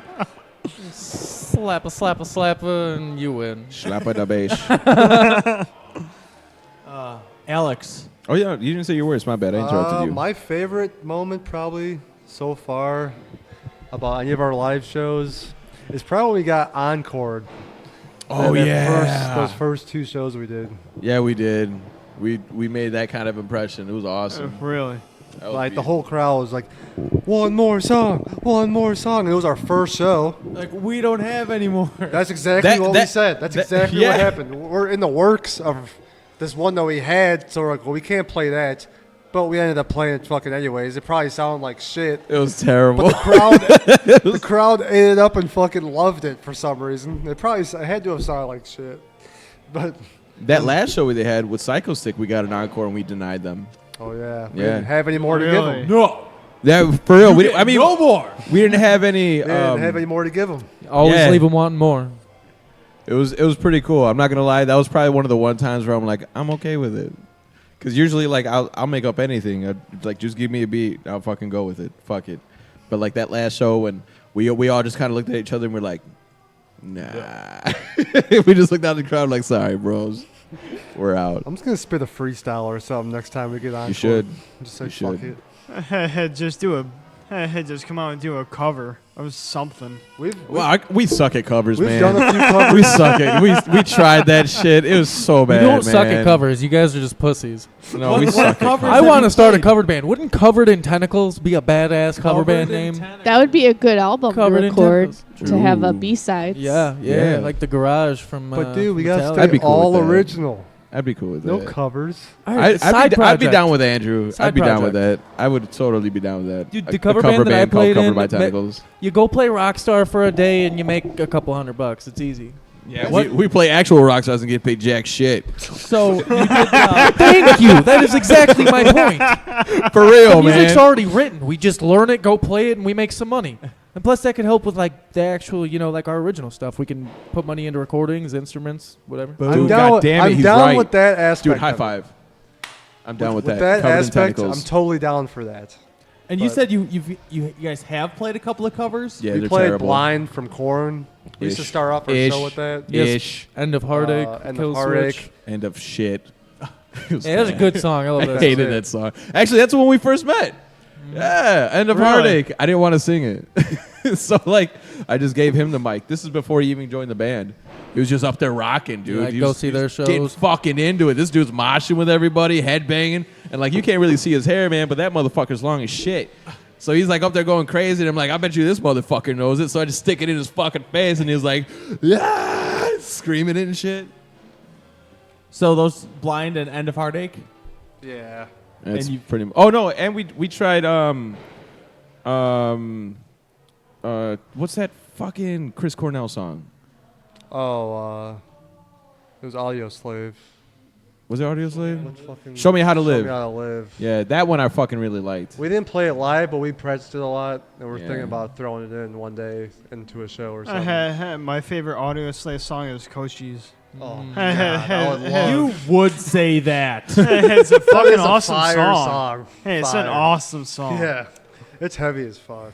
Slappa, and you win. Slappa da bass. Alex. Oh yeah, you didn't say your words. My bad. I interrupted you. My favorite moment probably so far about any of our live shows is probably when we got encored. Oh yeah. Those first 2 shows we did. Yeah, we did. We made that kind of impression. It was awesome. Really? That was Like the beautiful. whole crowd was like, one more song. And it was our first show. Like, we don't have any more. That's exactly what we said. That's exactly yeah. what happened. We're in the works of this one that we had, so we're like, well, we can't play that. But we ended up playing it fucking anyways. It probably sounded like shit. It was terrible. But the crowd ate it up and fucking loved it for some reason. It had to have sounded like shit. But That last show we had with Psycho Stick, we got an encore and we denied them. oh yeah, we Yeah. didn't have any more to give Really? them. No. Yeah, for real. I mean, no more. we didn't have any. We didn't have any more to give them. Always Yeah. leave them wanting more. It was pretty cool. I'm not gonna lie. That was probably one of the one times where I'm like, I'm okay with it. Because usually, like, I'll make up anything. Like, just give me a beat. I'll fucking go with it. Fuck it. But like that last show when we all just kind of looked at each other and we're like, nah. We just looked out the crowd like, sorry, bros. We're out. I'm just gonna spit a freestyle or something next time we get on. You should. Just say You fuck should. it. Just come out and do a cover of something. Well, we suck at covers, We've man. done a few covers. We suck at. We tried that shit. It was so bad. You don't suck man. at covers. You guys are just pussies. No, we suck at covers. I want to start a covered band. Wouldn't Covered in Tentacles be a badass cover band name? That would be a good album Covered to in record Tentacles. to have a B-sides. Yeah, Yeah. like the Garage from. But dude, we gotta Metallica. stay I'd be cool all with that. original. I'd be cool with No that. covers. All right, I'd be down with Andrew. Side I'd be down with project. that. I would totally be down with that. Dude, A the cover band that I called played Covered in, by Tentacles. You go play Rockstar for a day and you make a couple $100. It's easy. Yeah, we play actual rock stars and get paid jack shit. So you did, thank you. That is exactly my point. For real, The music's man. already written. We just learn it, go play it, and we make some money. And plus, that could help with like the actual, like our original stuff. We can put money into recordings, instruments, whatever. I'm Dude, down, with, goddamn it, I'm he's down right. with that aspect. Dude, high of it. five. I'm down with With that. that Covered in aspect, I'm Tentacles. totally down for that. And you But- said you guys have played a couple of covers? Yeah, we they're played terrible. Blind from Korn. We used to Ish. start off our Ish. show with that. Yes. Ish. End of Heartache. End Kill of Heartache. Switch. End of shit. Yeah, that's a good song. I love I that. hated song. that song. Actually, that's when we first met. Yeah, End of Really? Heartache. I didn't want to sing it. So, I just gave him the mic. This is before he even joined the band. He was just up there rocking, dude. Yeah, He go was- see he their was Getting shows. fucking into it. This dude's moshing with everybody, headbanging. And, you can't really see his hair, man, but that motherfucker's long as shit. So he's up there going crazy, and I'm like, I bet you this motherfucker knows it. So I just stick it in his fucking face, and he's like, yeah, screaming it and shit. So those Blind and End of Heartache? Yeah. That's you- pretty. Oh no, and we tried what's that fucking Chris Cornell song? Oh, it was Audio Slave. Was it Audio Slave? What fucking Show Me How to Show Live. Me How to Live. Yeah, that one I fucking really liked. We didn't play it live, but we practiced it a lot, and we're Yeah. thinking about throwing it in one day into a show or something. My favorite Audio Slave song is Cochise. Oh, God, I would love. You would say that. It's a That fucking is a awesome fire song. Hey, it's an Fire. awesome song. Yeah, it's heavy as fuck.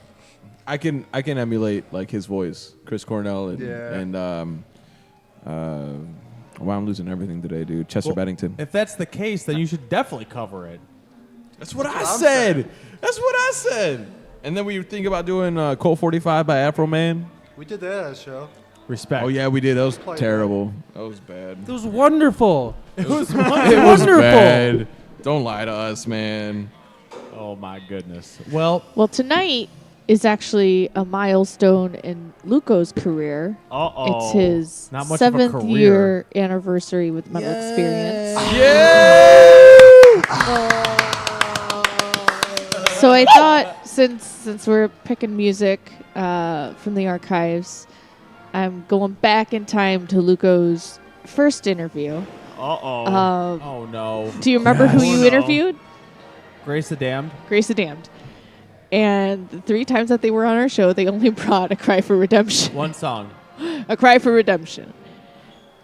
I can emulate his voice, Chris Cornell, and Yeah. wow, I'm losing everything today, dude. Chester Well, Bennington. If that's the case, then you should definitely cover it. That's what I said. That's what I said. And then we think about doing Colt 45 by Afro Man. We did that at a show. Respect. Oh yeah, we did. That was Play terrible. That was bad. It was wonderful. It was It was wonderful. bad. Don't lie to us, man. Oh my goodness. Well, Well, tonight is actually a milestone in Luco's career. Uh-oh. It's his Not much of a 7th career. year anniversary with Metal Experience. So I thought since we're picking music from the archives, I'm going back in time to Luco's first interview. Uh-oh. oh no. Do you remember who Yes. you Oh, no. interviewed? Grace the Damned. Grace the Damned. And the 3 times that they were on our show, they only brought A Cry for Redemption. One song. A Cry for Redemption.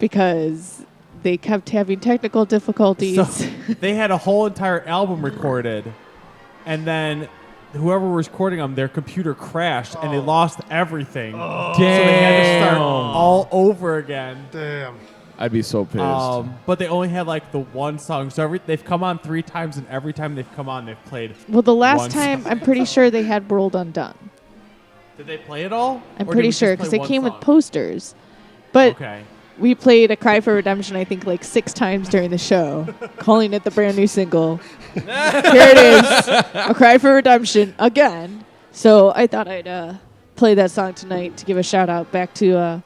Because they kept having technical difficulties. So they had a whole entire album recorded, and then whoever was recording them, their computer crashed, and they lost everything. So they had to start all over again. Damn. I'd be so pissed. But they only had the one song. So they've come on 3 times, and every time they've come on, they've played. Well, the last one time, song. I'm pretty sure they had World Undone. Did they play it all? I'm Or did pretty we just sure play because they one came with song? posters. But Okay. we played A Cry for Redemption, I think, 6 times during the show, calling it the brand new single. Here it is, A Cry for Redemption again. So I thought I'd play that song tonight to give a shout out back to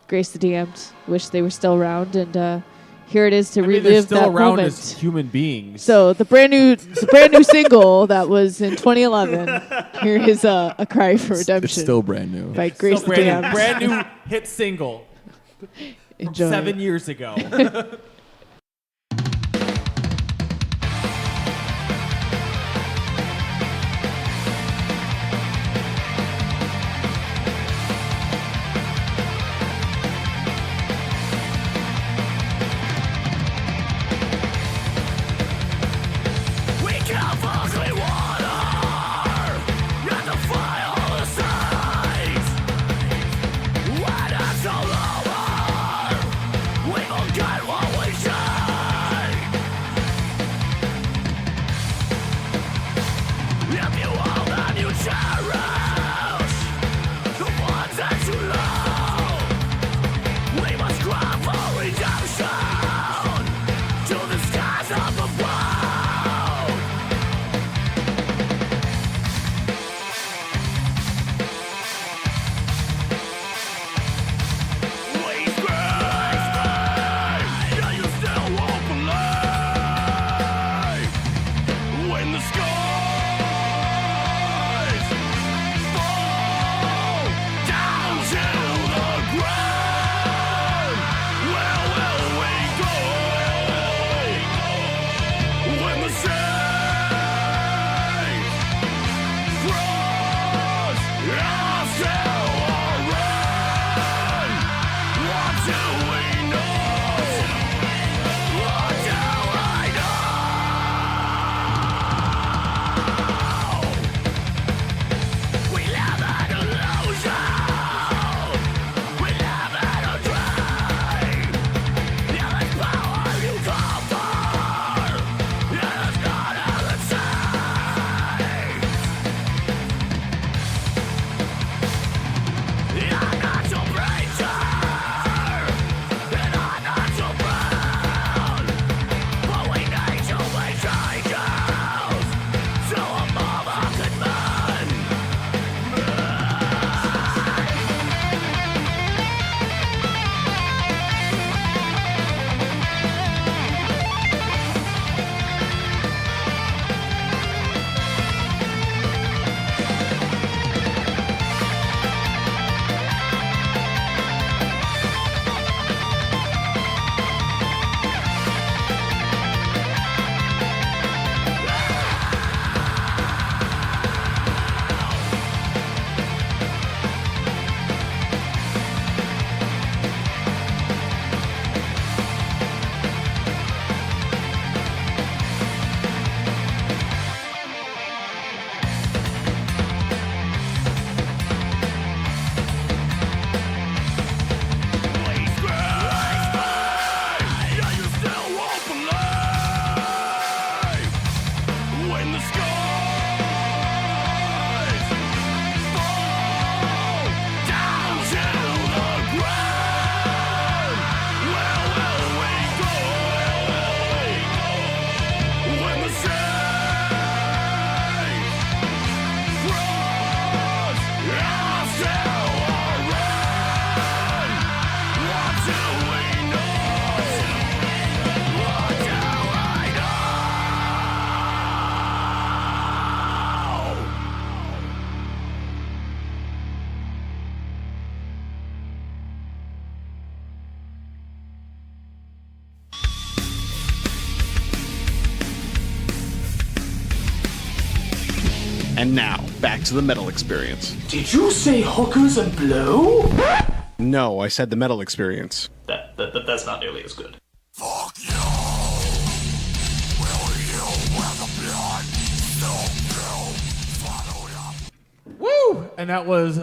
Grace the Damned. Wish they were still around, and here it is to I mean, they're relive still that around moment. as human beings. So the brand new single that was in 2011. Here is A Cry for Redemption It's still brand new. by Grace Still the brand, Damned. brand new hit single from Enjoy. 7 years ago. We can't for clean water. Let the fire on the sides. When it's all over, we forget what we And now, back to the metal experience. Did you say hookers and blow? No, I said the metal experience. That's not nearly as good. Woo! And that was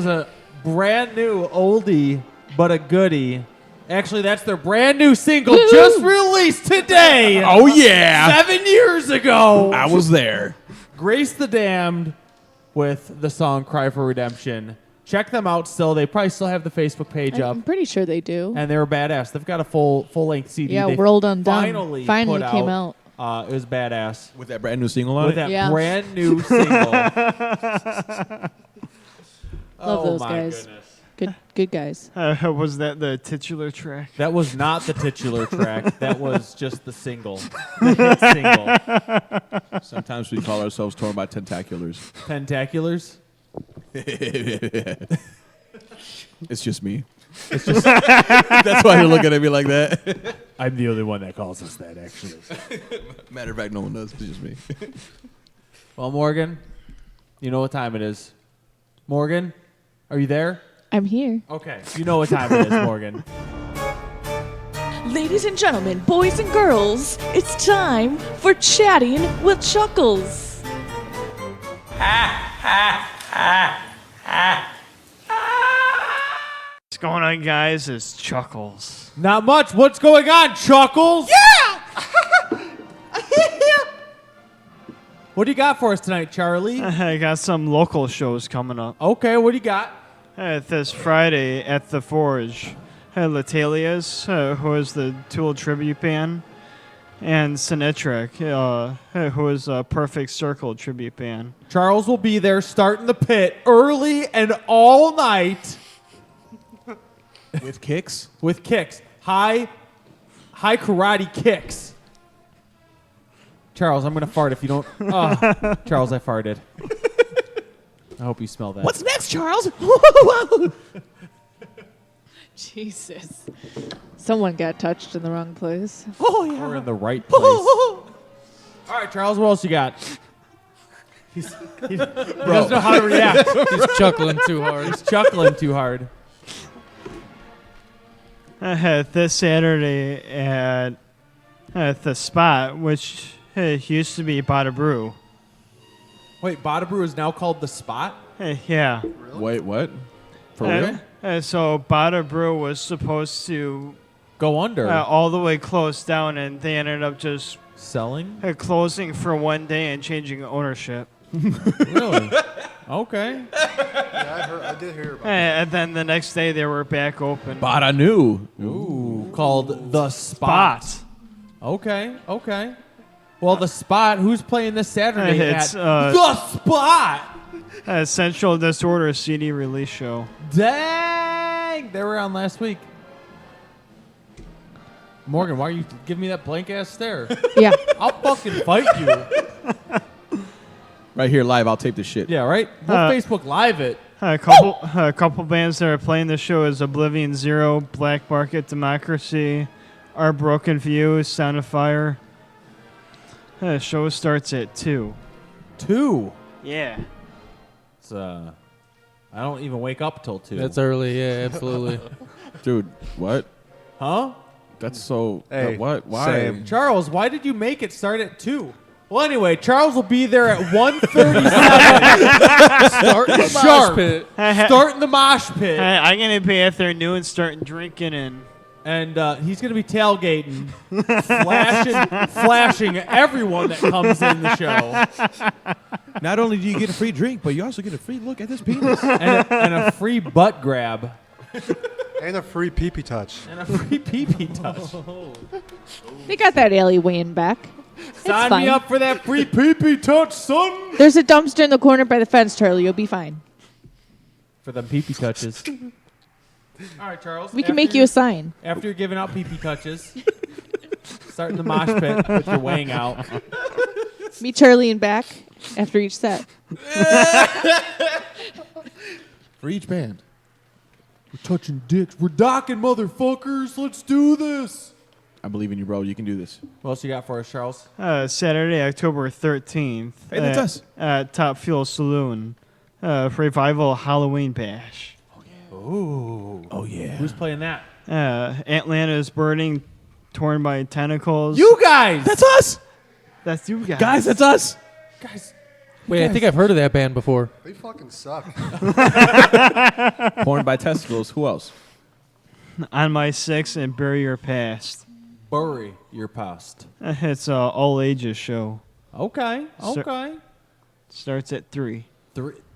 a brand new oldie but a goodie. Actually, that's their brand new single just released today. Oh, yeah. 7 years ago. I was there. Grace the Damned with the song Cry for Redemption. Check them out still. They probably still have the Facebook page up. I'm pretty sure they do. And they were badass. They've got a full-length CD. Yeah, they World Undone. Finally Finally put came out. It was badass. With that brand new single on With it? that brand new single. Love those my guys. Goodness. Good guys. Was that the titular track? That was not the titular track. That was just the single. The hit single. Sometimes we call ourselves Torn by Tentaculars. Tentaculars? It's just me. It's just that's why you're looking at me like that. I'm the only one that calls us that, actually. Matter of fact, no one does. It's just me. Well, Morgan, you know what time it is. Morgan, are you there? I'm here. Okay. You know what time it is, Morgan. Ladies and gentlemen, boys and girls, it's time for Chatting with Chuckles. What's going on, guys? It's Chuckles. Not much. What's going on, Chuckles? Yeah! What do you got for us tonight, Charlie? I got some local shows coming up. Okay, what do you got? This Friday at the Forge, Latalia's, who is the Tool tribute band, and Sinitric, who is a Perfect Circle tribute band. Charles will be there starting the pit early and all night. With kicks? With kicks. High karate kicks. Charles, I'm going to fart if you don't. Charles, I farted. I hope you smell that. What's next, Charles? Jesus. Someone got touched in the wrong place. Oh, yeah. Or in the right place. All right, Charles, what else you got? He doesn't know how to react. He's chuckling too hard. He's chuckling too hard. This Saturday at the Spot, which used to be Bada Brew. Wait, Bada Brew is now called The Spot? Yeah. Wait, what? For real? So Bada Brew was supposed to go under all the way closed down, and they ended up just selling, closing for one day and changing ownership. Really? Okay. Yeah, I did hear about that. And then the next day they were back open. Bada New. Ooh, called The Spot. Okay. Well, The Spot, who's playing this Saturday It's, at The Spot? Central Disorder CD release show. Dang! They were on last week. Morgan, why are you giving me that blank-ass stare? Yeah. I'll fucking fight you. Right here live, I'll tape this shit. Yeah, right? We'll Facebook Live it. A couple bands that are playing the show is Oblivion Zero, Black Market Democracy, Our Broken View, Sound of Fire. The show starts at 2. 2? Yeah. It's, I don't even wake up till 2. That's early, yeah, absolutely. Dude, what? Huh? That's so... Hey, what? Why? same. Charles, why did you make it start at 2? Well, anyway, Charles will be there at 1:37. Starting the Sharp. mosh pit. Starting the mosh pit. I'm going to be at there noon, starting drinking, And he's going to be tailgating, flashing everyone that comes in the show. Not only do you get a free drink, but you also get a free look at this penis. and a free butt grab. And a free pee-pee touch. And a free pee-pee touch. They got that alleyway in back. Sign fine. me up for that free pee-pee touch, son. There's a dumpster in the corner by the fence, Charlie. You'll be fine. For them pee-pee touches. All right, Charles. We can make you a sign. After you're giving out pee-pee touches, starting the mosh pit with your wang out. Meet Charlie in back after each set. For each band. We're touching dicks. We're docking, motherfuckers. Let's do this. I believe in you, bro. You can do this. What else you got for us, Charles? Saturday, October 13th. Hey, that's us. At Top Fuel Saloon. Revival Halloween Bash. Ooh. Oh, yeah. Who's playing that? Atlanta is burning, torn by tentacles. You guys! That's us. That's you guys. Guys, that's us. Guys. Wait, I think I've heard of that band before. They fucking suck. Porn by testicles. Who else? On My Six and Bury Your Past. Bury your past. It's a all ages show. Okay. Sir- Okay. Starts at 3.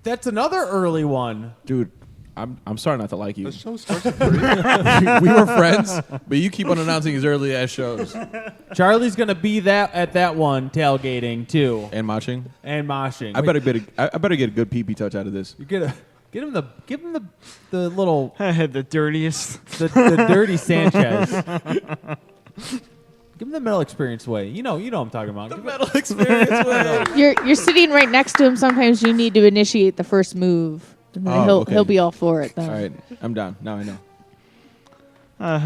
That's another early one. Dude, I'm starting not to like you. The show starts at 3. We were friends, but you keep on announcing his early ass shows. Charlie's gonna be at that one tailgating too And moshing. and moshing. I better get a good pee-pee touch out of this. You give him the little The dirtiest. the dirty Sanchez. Give him the metal experience way. You know what I'm talking about. The Metal experience way. You're sitting right next to him. Sometimes you need to initiate the first move. And then Oh, okay. he'll be all for it then. All right, I'm down. Now I know.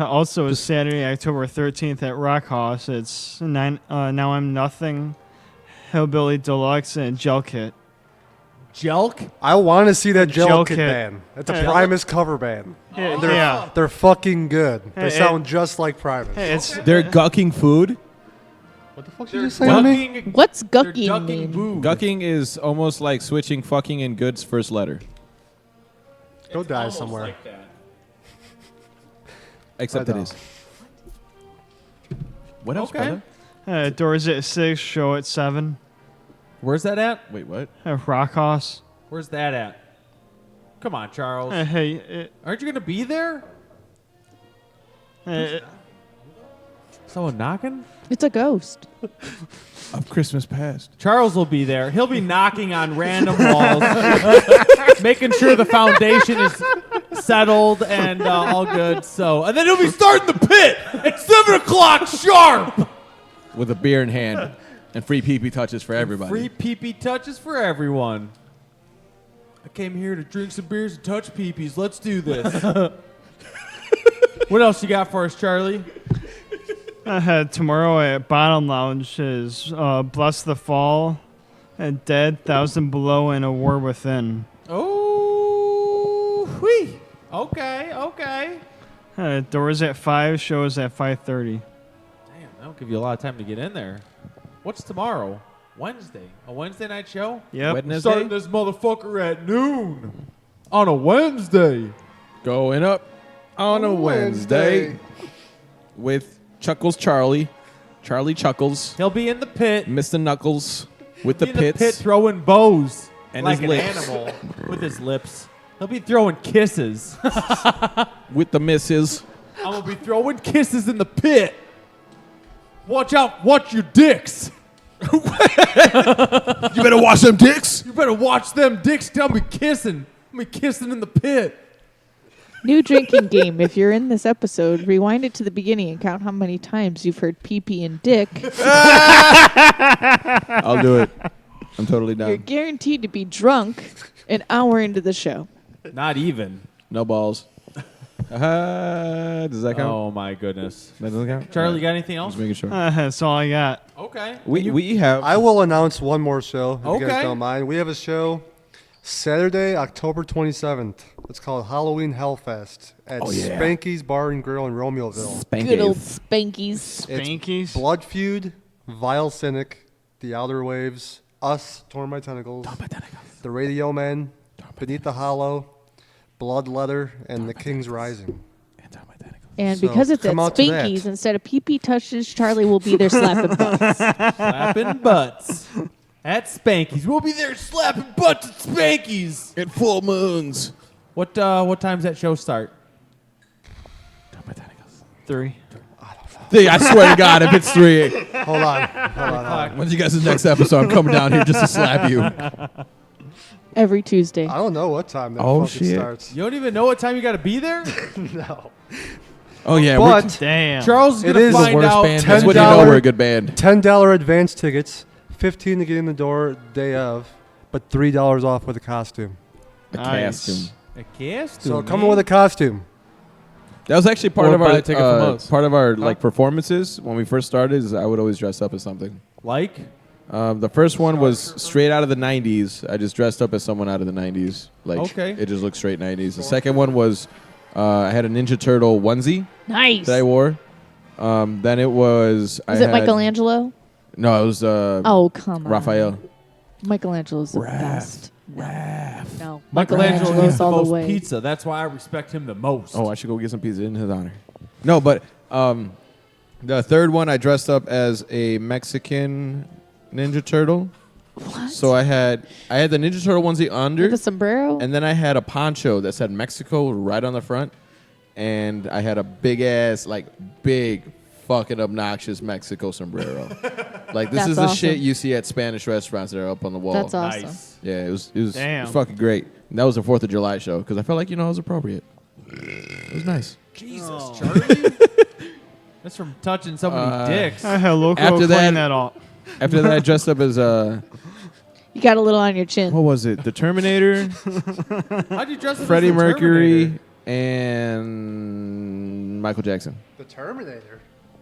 Also, is Saturday, October 13th at Rock House. It's Now I'm Nothing, Hillbilly Deluxe, and Gel Kit. Jelk. I want to see that Gel Gel Kit Kit. band. It's a Hey. Primus cover band. Yeah. They're fucking good. They Hey, sound just like Primus. Hey, it's They're gucking food. What the fuck did you say to me? What's They're gucking ducking mean? boob. Gucking is almost like switching fucking and good's first letter. Go die somewhere. Except I it know. is. What else, Okay. brother? Doors at 6, show at 7. Where's that at? Wait, what? Rock House. Where's that at? Come on, Charles. Hey, Aren't you gonna be there? Someone knocking? It's a ghost. Of Christmas past. Charles will be there. He'll be knocking on random walls, making sure the foundation is settled and all good. And then he'll be starting the pit at 7:00 sharp. With a beer in hand and free pee-pee touches for everybody. Free pee-pee touches for everyone. I came here to drink some beers and touch pee-pees. Let's do this. What else you got for us, Charlie? tomorrow at Bottom Lounge is Bless the Fall, and Dead, Thousand Below, and A War Within. Oh, whee. Okay. Doors at 5, shows at 5:30. Damn, that'll give you a lot of time to get in there. What's tomorrow? Wednesday. A Wednesday night show? Yep. Wednesday? Starting this motherfucker at noon on a Wednesday. Going up on a Wednesday with Chuckles Charlie Chuckles, He'll be in the pit. Mr. Knuckles with the He'll be in pits. the pit throwing bows And like his an lips. animal with his lips. He'll be throwing kisses. with the misses. I'm gonna be throwing kisses in the pit. Watch out! Watch your dicks. You better watch them dicks. You better watch them dicks. I'll be kissing. I'll be kissing in the pit. New drinking game. If you're in this episode, rewind it to the beginning and count how many times you've heard pee-pee and dick. I'll do it. I'm totally You're down. guaranteed to be drunk an hour into the show. Not even. No balls. Does that count? Oh my goodness. That doesn't count? Charlie, you got anything else? Just making sure. That's all I got. Okay. We have. I will announce one more show, if you Okay. guys don't mind. We have a show Saturday, October 27th. It's called Halloween Hellfest at Spanky's Bar and Grill in Romeoville. Good old spankies. Spankies. Blood Feud, Vile Cynic, The Outer Waves, Us, Torn by Tentacles, The Radio Men, Beneath the Hollow, Blood Leather, and The King's Rising. And So, because it's at come out to that. Spankies, instead of pee-pee touches, Charlie will be there slapping butts. Slapping butts at Spanky's. We'll be there slapping butts at Spanky's. at full moons. What time's that show start? 3. I swear to God, if it's 3, Hold on. when's you guys' next episode? I'm coming down here just to slap you. Every Tuesday. I don't know what time that Oh, fucking shit. starts. You don't even know what time you got to be there? No. Oh yeah, But Damn. Charles is It going to is the find worst out. band that's when you know we're a good band. $10 advance tickets, $15 to get in the door day of, but $3 off with a costume. A Nice. costume. A cast? So come in with a costume. That was actually part Or of buy our a ticket from us. part of our like performances when we first started. Is I would always dress up as something. Like? The first one was straight out of the '90s. I just dressed up as someone out of the '90s. Like, Okay. it just looked straight '90s. The second one was I had a Ninja Turtle onesie Nice. that I wore. Then it was. Is it Michelangelo? No, it was Oh, come on. Raphael. Michelangelo's the best. No. Michelangelo Michelangelo's eats the all the most way. pizza. That's why I respect him the most. Oh, I should go get some pizza in his honor. No, but the third one I dressed up as a Mexican Ninja Turtle. What? So I had the Ninja Turtle onesie under, With a sombrero? and then I had a poncho that said Mexico right on the front, and I had a big ass, like big, fucking obnoxious Mexico sombrero. Like this That's is the awesome. shit you see at Spanish restaurants that are up on the wall. That's awesome. Nice. Yeah, it was Damn. fucking great. And that was the 4th of July show because I felt like it was appropriate. It was nice. Jesus, Charlie. That's from touching so many dicks. Loco After clean that- that up. After that, I dressed up as You got a little on your chin. what was it? The Terminator, How'd you dress up as Freddie the Mercury, and Michael Jackson. The Terminator.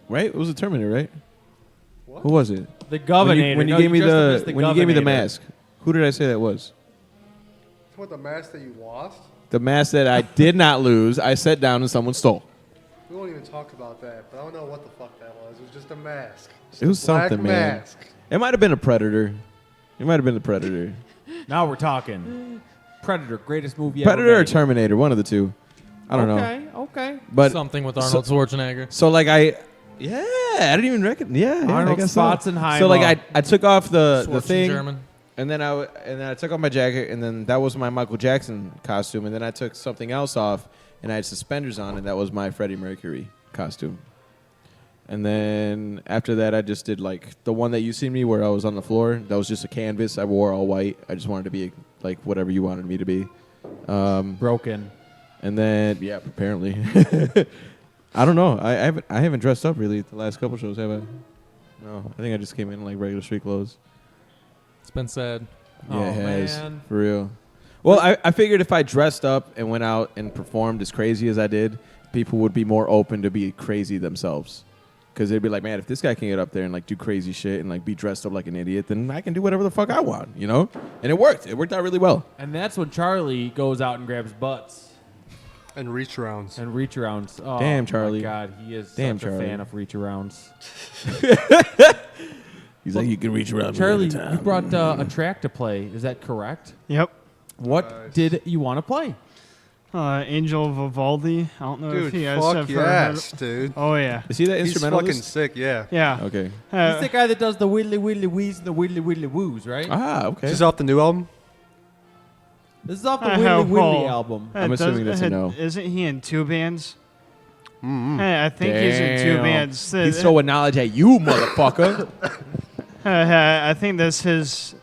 Right? It was the Terminator, right? Who was it? The Governor. When you No, gave me dressed up as the when you gave me the Governator. mask, who did I say that was? What, the mask that you lost? The mask that I did not lose. I sat down and someone stole. We won't even talk about that, but I don't know what the fuck that was. It was just a mask. Just It was a black something, man. mask. It might have been a Predator. It might have been the Predator. Now we're talking. Predator, greatest movie ever Predator or made. Terminator, one of the two. I don't know. Okay. But Something with Arnold Schwarzenegger. so like I didn't even reckon. Yeah, I Arnold guess so. Schwarzenegger. So like I took off the thing. German. And then I took off my jacket, and then that was my Michael Jackson costume. And then I took something else off, and I had suspenders on, and that was my Freddie Mercury costume. And then after that, I just did like the one that you see me where I was on the floor. That was just a canvas. I wore all white. I just wanted to be like whatever you wanted me to be. Broken. And then apparently, I don't know. I haven't dressed up really the last couple shows, have I? No, I think I just came in like regular street clothes. It's been sad. Yeah, Oh, it has. man. For real. Well, I figured if I dressed up and went out and performed as crazy as I did, people would be more open to be crazy themselves. Because they'd be like, man, if this guy can get up there and like do crazy shit and like be dressed up like an idiot, then I can do whatever the fuck I want, you know? And it worked. It worked out really well. And that's when Charlie goes out and grabs butts And reach rounds. and reach arounds. Oh, Damn, Charlie. My God, he is Damn, such Charlie. a fan of reach arounds. He's like, you can reach around Charlie, me you anytime. brought a track to play. Is that correct? Yep. What did you want to play? Angel Vivaldi. I don't know if Dude, you guys fuck have heard yes, dude. Oh, yeah. Is he that He's instrumentalist? fucking sick, yeah. Yeah. Okay. He's the guy that does the widdly widdly wheeze and the widdly widdly woos, right? Ah, okay. This is off the new album? This is off the Uh, Widdly how- Widdly oh. album. I'm assuming that's a no. Isn't he in two bands? Mm-hmm. I think he's in two Damn. bands. He's throwing knowledge at you, motherfucker. I think that's his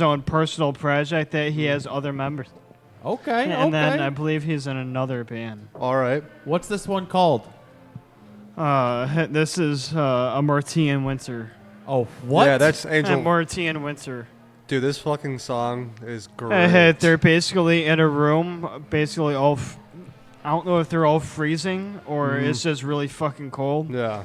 own personal project that he has other members. Okay, And then I okay. believe he's in another band. All right. What's this one called? This is a Marti and Windsor. Oh, what? Yeah, that's Angel. Marti and Windsor. Dude, this fucking song is great. They're basically in a room, basically all. I don't know if they're all freezing or it's just really fucking cold. Yeah.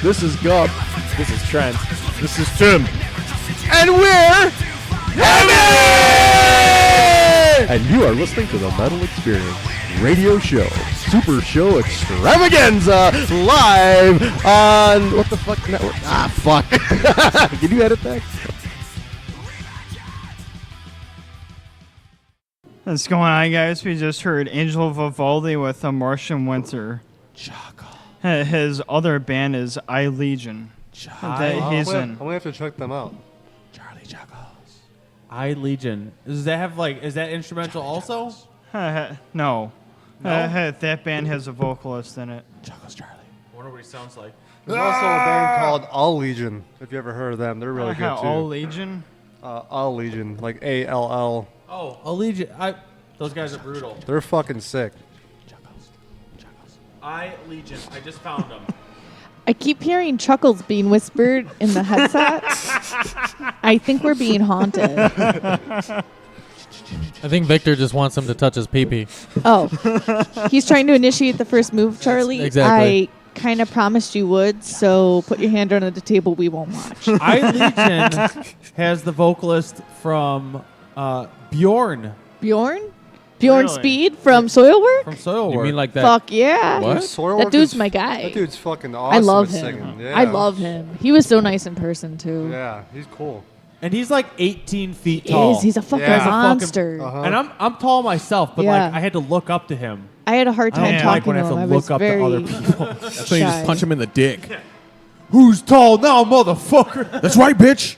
This is Gup. This is Trent. This is Tim. And we're Heavy! And you are listening to the Metal Experience radio show, Super Show Extravaganza, live on what the fuck network? Ah, fuck. Can you edit that? What's going on, guys? We just heard Angelo Vivaldi with A Martian Winter. His other band is I Legion. That he's in. I'm gonna have to check them out. Charlie Chuckles. I Legion. Does that have is that instrumental also? No. That band has a vocalist in it. Chuckles Charlie. I wonder what he sounds like. There's also a band called All Legion. If you ever heard of them, they're really good too. All Legion? All Legion, like ALL. Oh, Allegiant. Those guys are brutal. They're fucking sick. I Legion. I just found them. I keep hearing chuckles being whispered in the headset. I think we're being haunted. I think Victor just wants him to touch his pee-pee. Oh. He's trying to initiate the first move, Charlie. Exactly. I kind of promised you would, so put your hand under the table. We won't watch. I Legion has the vocalist from Bjorn. Bjorn Really? Speed from Soilwork? From Soilwork. You mean like that? Fuck yeah. What? Soilwork That dude's is- my guy. That dude's fucking awesome I love at him. singing. Yeah. I love him. He was so nice in person, too. Yeah, he's cool. And he's like 18 feet He tall. is. He's a fucking Yeah. He's a fucking- monster. Uh-huh. And I'm tall myself, but Yeah. I had to look up to him. I had a hard time Yeah. Like talking when I to have him. to I was look up very to other people. That's when you just shy. punch him in the dick. Who's tall now, motherfucker? That's right, bitch.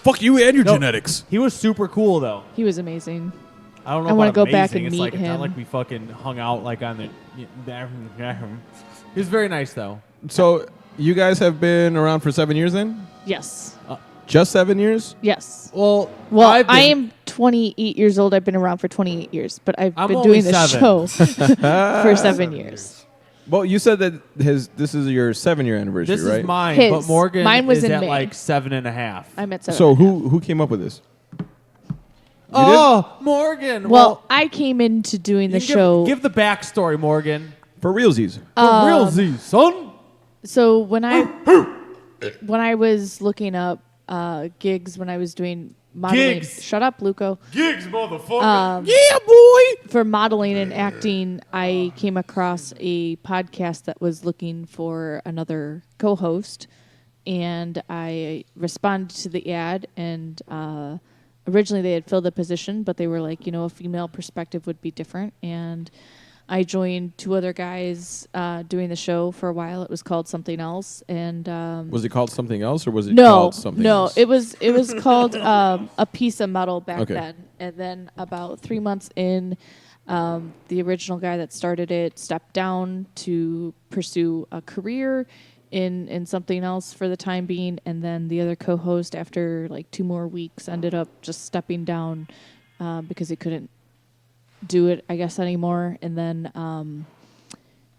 Fuck you and your No. genetics. He was super cool though. He was amazing. I don't know. I wanna about go back amazing. and It's meet It's not him. like we fucking hung out like on the. He was very nice though. So you guys have been around for 7 years then? Yes. Just 7 years? Yes. Well, Well, I've been- I am 28 years old. I've been around for 28 years, but I've I'm been only doing this 7. show for 7 years. Well, you said that this is your 7-year anniversary, This right? is mine, His. but Morgan Mine was is in at May. like 7.5. I'm at 7. So who came up with this? Oh, Morgan. Well, I came into doing the you give- show. Give the backstory, Morgan. For realsies. For realsies, son. So when I was looking up gigs when I was doing modeling. Gigs. Shut up, Luco. Gigs, motherfucker. Yeah, boy. For modeling and acting, I came across a podcast that was looking for another co-host, and I responded to the ad. And originally they had filled the position, but they were like, a female perspective would be different. And I joined 2 other guys doing the show for a while. It was called Something Else, and Was it called something else, or was it no, called something no, else? it was called A Piece of Metal back Okay. then. And then about 3 months in, the original guy that started it stepped down to pursue a career in something else for the time being. And then the other co-host, after like 2 more weeks, ended up just stepping down because he couldn't do it, I guess, anymore. And then And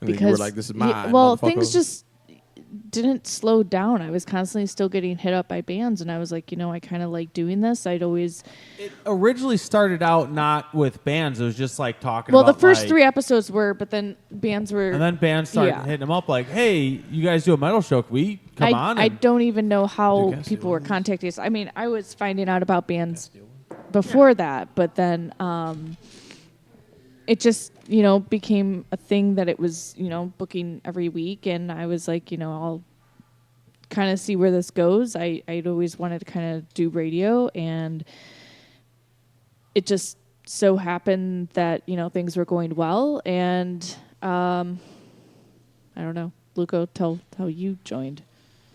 then because you were like, this is mine, well, motherfucker. things just didn't slow down. I was constantly still getting hit up by bands, and I was like, I kind of like doing this. I'd always It originally started out not with bands. It was just like talking well, the about first like- 3 episodes were, but then bands were. And then bands started Yeah. hitting them up like, hey, you guys do a metal show. Can we come on? I and- don't even know how guess people were contacting us. I mean, I was finding out about bands before that, but then it just became a thing that it was booking every week, and I was like, I'll kind of see where this goes. I'd always wanted to kind of do radio, and it just so happened that things were going well, and I don't know, Luco, tell how you joined.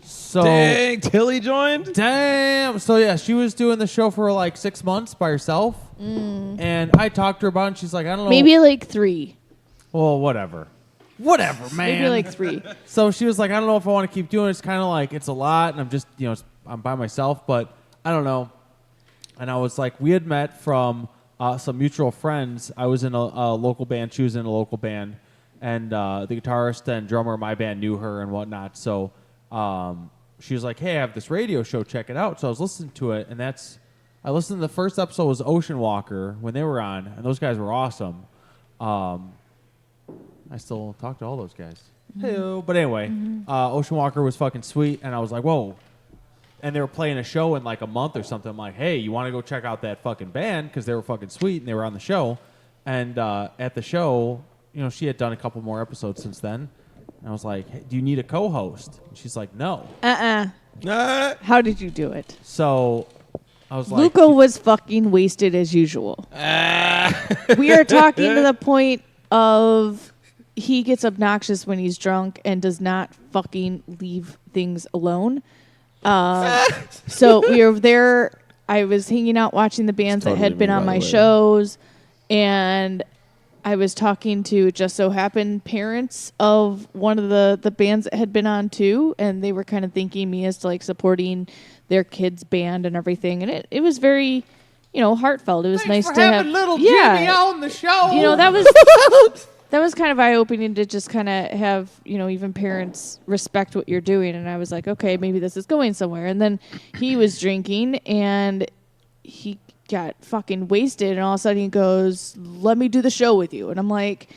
So Dang, Tilly joined? damn. So yeah, she was doing the show for like 6 months by herself, and I talked to her about it. And she's like, I don't know. Maybe like 3. Well, whatever, man. Maybe like 3. So she was like, I don't know if I want to keep doing it. It's kind of like it's a lot, and I'm just I'm by myself, but I don't know. And I was like, we had met from some mutual friends. I was in a local band. She was in a local band, and the guitarist and drummer of my band knew her and whatnot. So she was like, hey, I have this radio show. Check it out. So I was listening to it, and I listened to the first episode was Ocean Walker when they were on, and those guys were awesome. I still talk to all those guys. Hey-o. But anyway, Ocean Walker was fucking sweet, and I was like, whoa. And they were playing a show in like a month or something. I'm like, hey, you want to go check out that fucking band? Because they were fucking sweet, and they were on the show. And at the show, you know, she had done a couple more episodes since then. And I was like, hey, do you need a co-host? And she's like, no. How did you do it? So I was like, Luca was fucking wasted as usual. We are talking to the point of he gets obnoxious when he's drunk and does not fucking leave things alone. So we were there. I was hanging out watching the bands that had been on my shows, and I was talking to just so happened parents of one of the bands that had been on too, and they were kind of thanking me as to like supporting their kids' band and everything, and it was very, you know, heartfelt. It was nice to have little Jimmy on the show. You know, that was kind of eye-opening to just kind of have, you know, even parents respect what you're doing. And I was like, okay, maybe this is going somewhere. And then he was drinking, and he got fucking wasted. And all of a sudden he goes, let me do the show with you. And I'm like,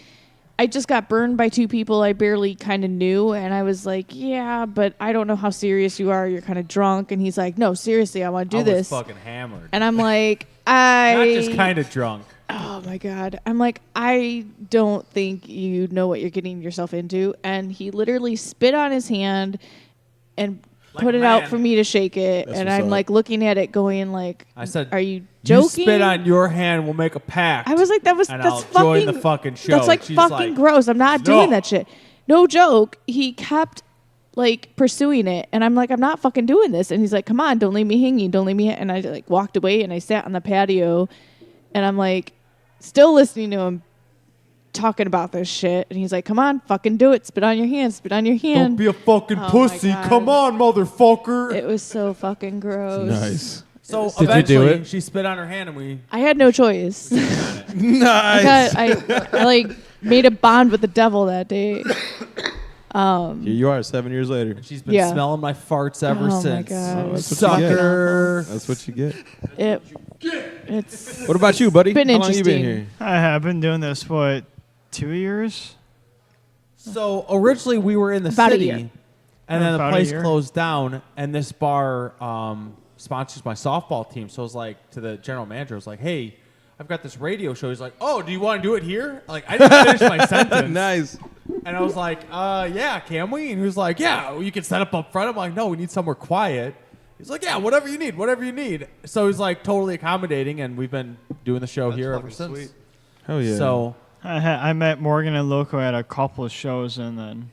I just got burned by two people I barely kind of knew. And I was like, yeah, but I don't know how serious you are. You're kind of drunk. And he's like, no, seriously, I want to do this. I was fucking hammered. And I'm like, Not just kind of drunk. Oh my God. I'm like, I don't think you know what you're getting yourself into. And he literally spit on his hand and put it out for me to shake it. That's and what's I'm up. like looking at it going like, I said, are you joking? You spit on your hand, we'll make a pact. I was like, that's I'll fucking, join the fucking show. that's like She's fucking like, gross. I'm not doing that shit. No joke. He kept like pursuing it. And I'm like, I'm not fucking doing this. And he's like, come on, don't leave me hanging. Don't leave me. And I like walked away and I sat on the patio and I'm like, still listening to him talking about this shit, and he's like, come on, fucking do it, spit on your hand, spit on your hand. Don't be a fucking Oh pussy. my God. Come on, motherfucker. It was so fucking gross. Nice. So Did you do eventually, it? she spit on her hand, and we. I had no choice. Nice. I like made a bond with the devil that day. Here you are 7 years later. She's been Yeah. smelling my farts ever Oh my since. God. That's what you get. Sucker. That's what you get. It's What about you, buddy? been How long you been interesting. here? I have been doing this, what, 2 years? So originally we were in the About a city, year. and then the About a place year. closed down, and this bar sponsors my softball team. So I was like to the general manager, I was like, hey, I've got this radio show. He's like, oh, do you want to do it here? Like, I didn't finish my sentence. Nice. And I was like, yeah, can we? And he was like, yeah, well, you can set up front. I'm like, no, we need somewhere quiet. He's like, yeah, whatever you need. So he's like totally accommodating, and we've been doing the show here ever since. sweet. Hell yeah. So I met Morgan and Loco at a couple of shows, and then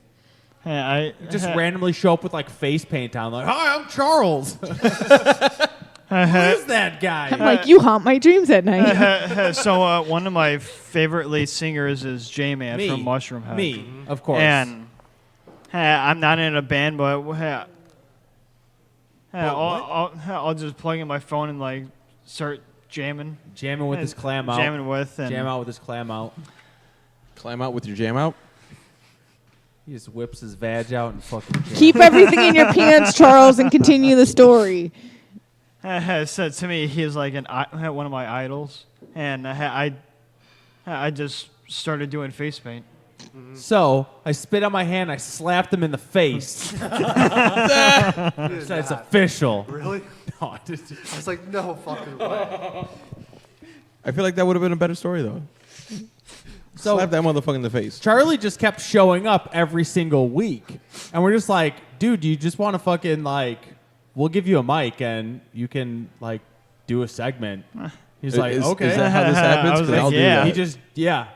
I just randomly show up with like face paint on, like, hi, I'm Charles. Who's that guy? I'm like, you haunt my dreams at night. so one of my favorite lead singers is J-Man Me. from Mushroom Head. Me, of course. And I'm not in a band, but I'll just plug in my phone and like start jamming. Jamming with his clam out. Jamming with. And Jam out with his clam out. Climb out with your jam out. He just whips his vag out and fucking jams. Keep everything in your pants, Charles, and continue the story. said to me, he's like one of my idols, and I just started doing face paint. So I spit on my hand. I slapped him in the face. So it's official. Really? No, I just- I was like, no fucking way. I feel like that would have been a better story though. So Slap that motherfucker in the face. Charlie just kept showing up every single week, and we're just like, dude, you just want to fucking like, we'll give you a mic and you can like do a segment. He's like, okay. Is that how this happens? I was 'Cause like, I'll do yeah. that. He just, yeah.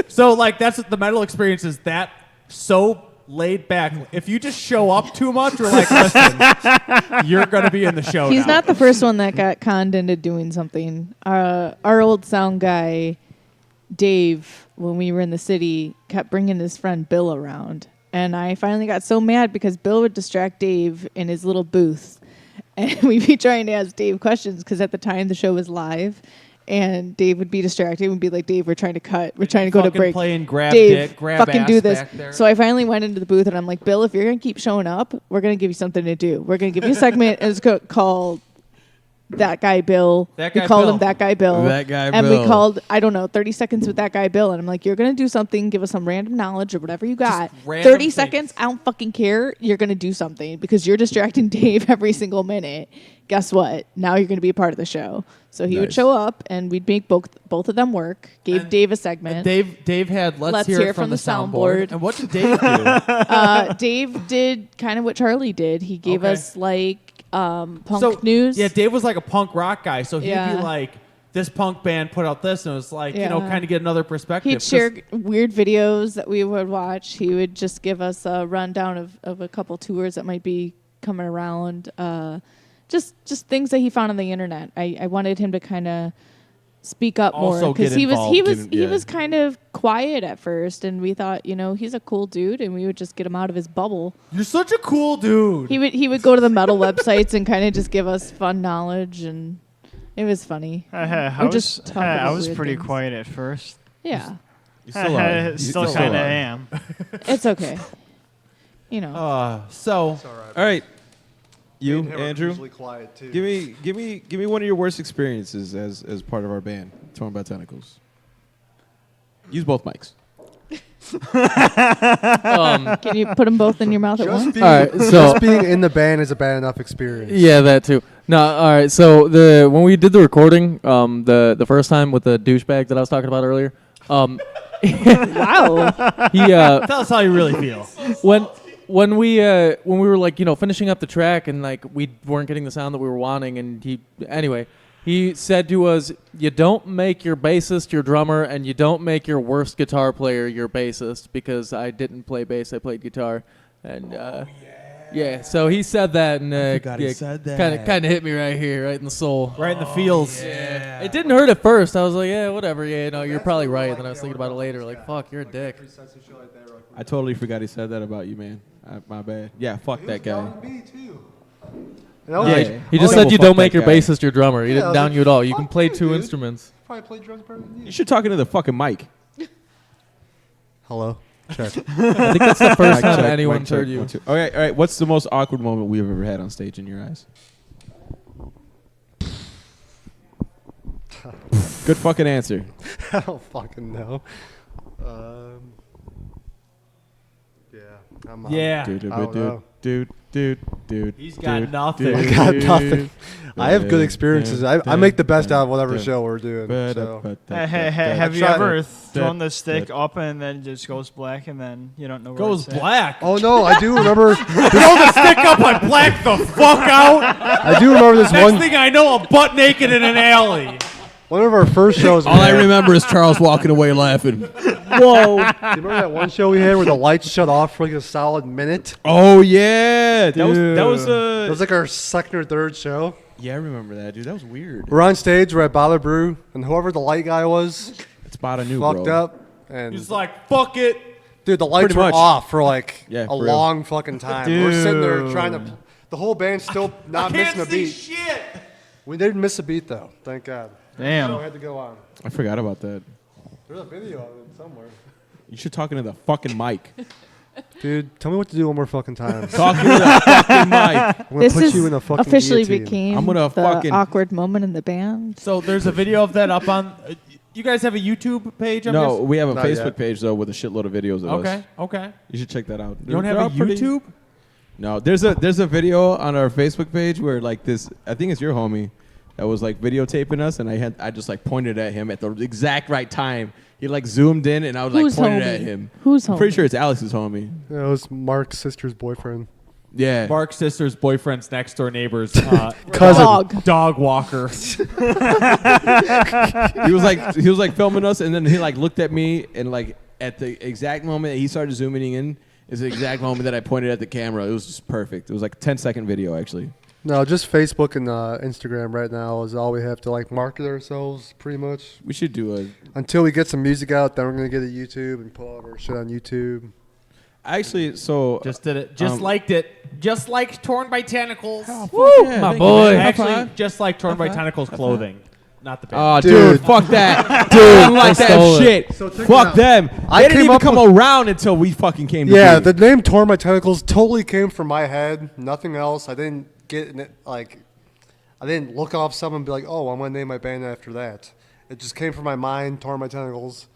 So like that's the metal experience is that so laid back. If you just show up too much, we're like, listen, you're gonna be in the show. He's now. not the first one that got conned into doing something. Our old sound guy, Dave, when we were in the city, kept bringing his friend Bill around. And I finally got so mad because Bill would distract Dave in his little booth. And we'd be trying to ask Dave questions because at the time the show was live. And Dave would be distracted and be like, Dave, we're trying to cut. We're trying to go to Fucking break. playing grab Dave, dick, grab fucking ass do this. back there. So I finally went into the booth and I'm like, Bill, if you're going to keep showing up, we're going to give you something to do. We're going to give you a segment. It's called that guy Bill. That We guy called Bill. him that guy Bill. That guy and Bill. we called, I don't know, 30 seconds with that guy Bill. And I'm like, you're going to do something. Give us some random knowledge or whatever you got. random 30 things. seconds, I don't fucking care. You're going to do something because you're distracting Dave every single minute. Guess what? Now you're going to be a part of the show. So he would Nice. show up and we'd make both of them work. Gave And- Dave a segment. Dave had let's hear it from the soundboard. And what did Dave do? Dave did kind of what Charlie did. He gave Okay. us like punk So, news. Yeah, Dave was like a punk rock guy, so he'd Yeah. be like, "This punk band put out this," and it was like, Yeah. kind of get another perspective. He'd 'cause- share weird videos that we would watch. He would just give us a rundown of a couple tours that might be coming around. Just things that he found on the internet. I wanted him to kind of speak up Also more because get he was involved. he was kind of quiet at first, and we thought he's a cool dude, and we would just get him out of his bubble. You're such a cool dude. He would go to the metal websites and kind of just give us fun knowledge, and it was funny. I Or just talk about I was weird pretty things. quiet at first. Yeah, You still are. You Still still kind of are. am. it's okay. So All right. You, Me and him are Andrew, usually quiet too. give me one of your worst experiences as part of our band, Torn by Tentacles. Use both mics. Can you put them both in your mouth at once? Being, All right, so- just being in the band is a bad enough experience. Yeah, that too. No, all right. So when we did the recording, the first time with the douchebag that I was talking about earlier, Wow. he tell us how you really feel. when we were like finishing up the track and like we weren't getting the sound that we were wanting, and he said to us, "You don't make your bassist your drummer, and you don't make your worst guitar player your bassist," because I didn't play bass, I played guitar, and yeah. So he said that, and forgot he said that. kind of hit me right here, right in the soul. Right in the feels. It didn't hurt at first. I was like, yeah, whatever. Yeah, no, you're probably right. And then I was thinking about it later, like, fuck, you're a dick. I totally forgot he said that about you, man. My bad. Yeah, fuck that guy. And I was Yeah, like, he just Oh, said well, you fuck don't make that your guy. bassist your drummer. He Yeah, I didn't was down like, you at all. You can fuck play you, two dude. instruments. probably play drums better than you. You should talk into the fucking mic. Hello. Check. I think that's the first Mic time check, anyone's mic check, heard you. 1, 2. All right. What's the most awkward moment we've ever had on stage in your eyes? Good fucking answer. I don't fucking know. Yeah. I'm out. Yeah. Dude, I don't know. dude. He's got dude, nothing. dude, I got dude. nothing. I have good experiences. I make the best out of whatever show we're doing. So. Have you tried- ever thrown the stick up and then just goes black and then you don't know where Goes it's at? black. Oh no, I do remember. Throw the stick up, I black the fuck out. I do remember this Next one. thing I know, I'm butt naked in an alley. One of our first shows. All I remember is Charles walking away laughing. Whoa! Do you remember that one show we had where the lights shut off for like a solid minute? Oh yeah, that was It was like our second or third show. yeah, I remember that, dude. That was weird. We're on stage. We're at Bottle Brew, and whoever the light guy was It's about a new fucked bro. up. And He's like, fuck it. dude, the lights Pretty were much. off for like Yeah, a for real. long fucking time. We're sitting there Dude. trying to. The whole band's still not Can't missing a see beat. shit. We didn't miss a beat though. Thank God. Damn. So I had to go on. I forgot about that. There's a video of it somewhere. You should talk into the fucking mic. Dude, tell me what to do one more fucking time. Talk into the fucking mic. I'm gonna This put is you in a fucking officially guillotine. became I'm gonna the fucking- awkward moment in the band. So there's a video of that up on. You guys have a YouTube page? I'm No, we have a Not Facebook yet. page though with a shitload of videos of us. Okay. Okay. You should check that out. You don't have a YouTube? No, there's a video on our Facebook page where like this. I think it's your homie that was like videotaping us, and I just like pointed at him at the exact right time. He like zoomed in, and I was Who's like pointed homie? at him. Who's I'm pretty homie? sure it's Alex's homie. Yeah, it was Mark's sister's boyfriend. Yeah. Mark's sister's boyfriend's next door neighbor's Cousin. dog walker. he was like filming us, and then he like looked at me, and like at the exact moment that he started zooming in is the exact moment that I pointed at the camera. It was just perfect. It was like a 10-second video actually. No, just Facebook and Instagram right now is all we have to like market ourselves pretty much. We should do a. Until we get some music out, then we're gonna get a YouTube and put all of our shit on YouTube. Actually, so Just did it. Just liked it. Just like Torn by Tentacles. Woo, my thank boy. you. Actually, just like Torn by Tentacles clothing. Not the band. Oh, Dude. dude, fuck that. Dude, I don't like they that stole it. shit. So check it Fuck out. them. I They didn't came even up come around until we fucking came to Yeah, be. the name Torn by Tentacles totally came from my head. Nothing else. I didn't get in it like. I didn't look off someone and be like, oh, I'm going to name my band after that. It just came from my mind, Torn My Tentacles.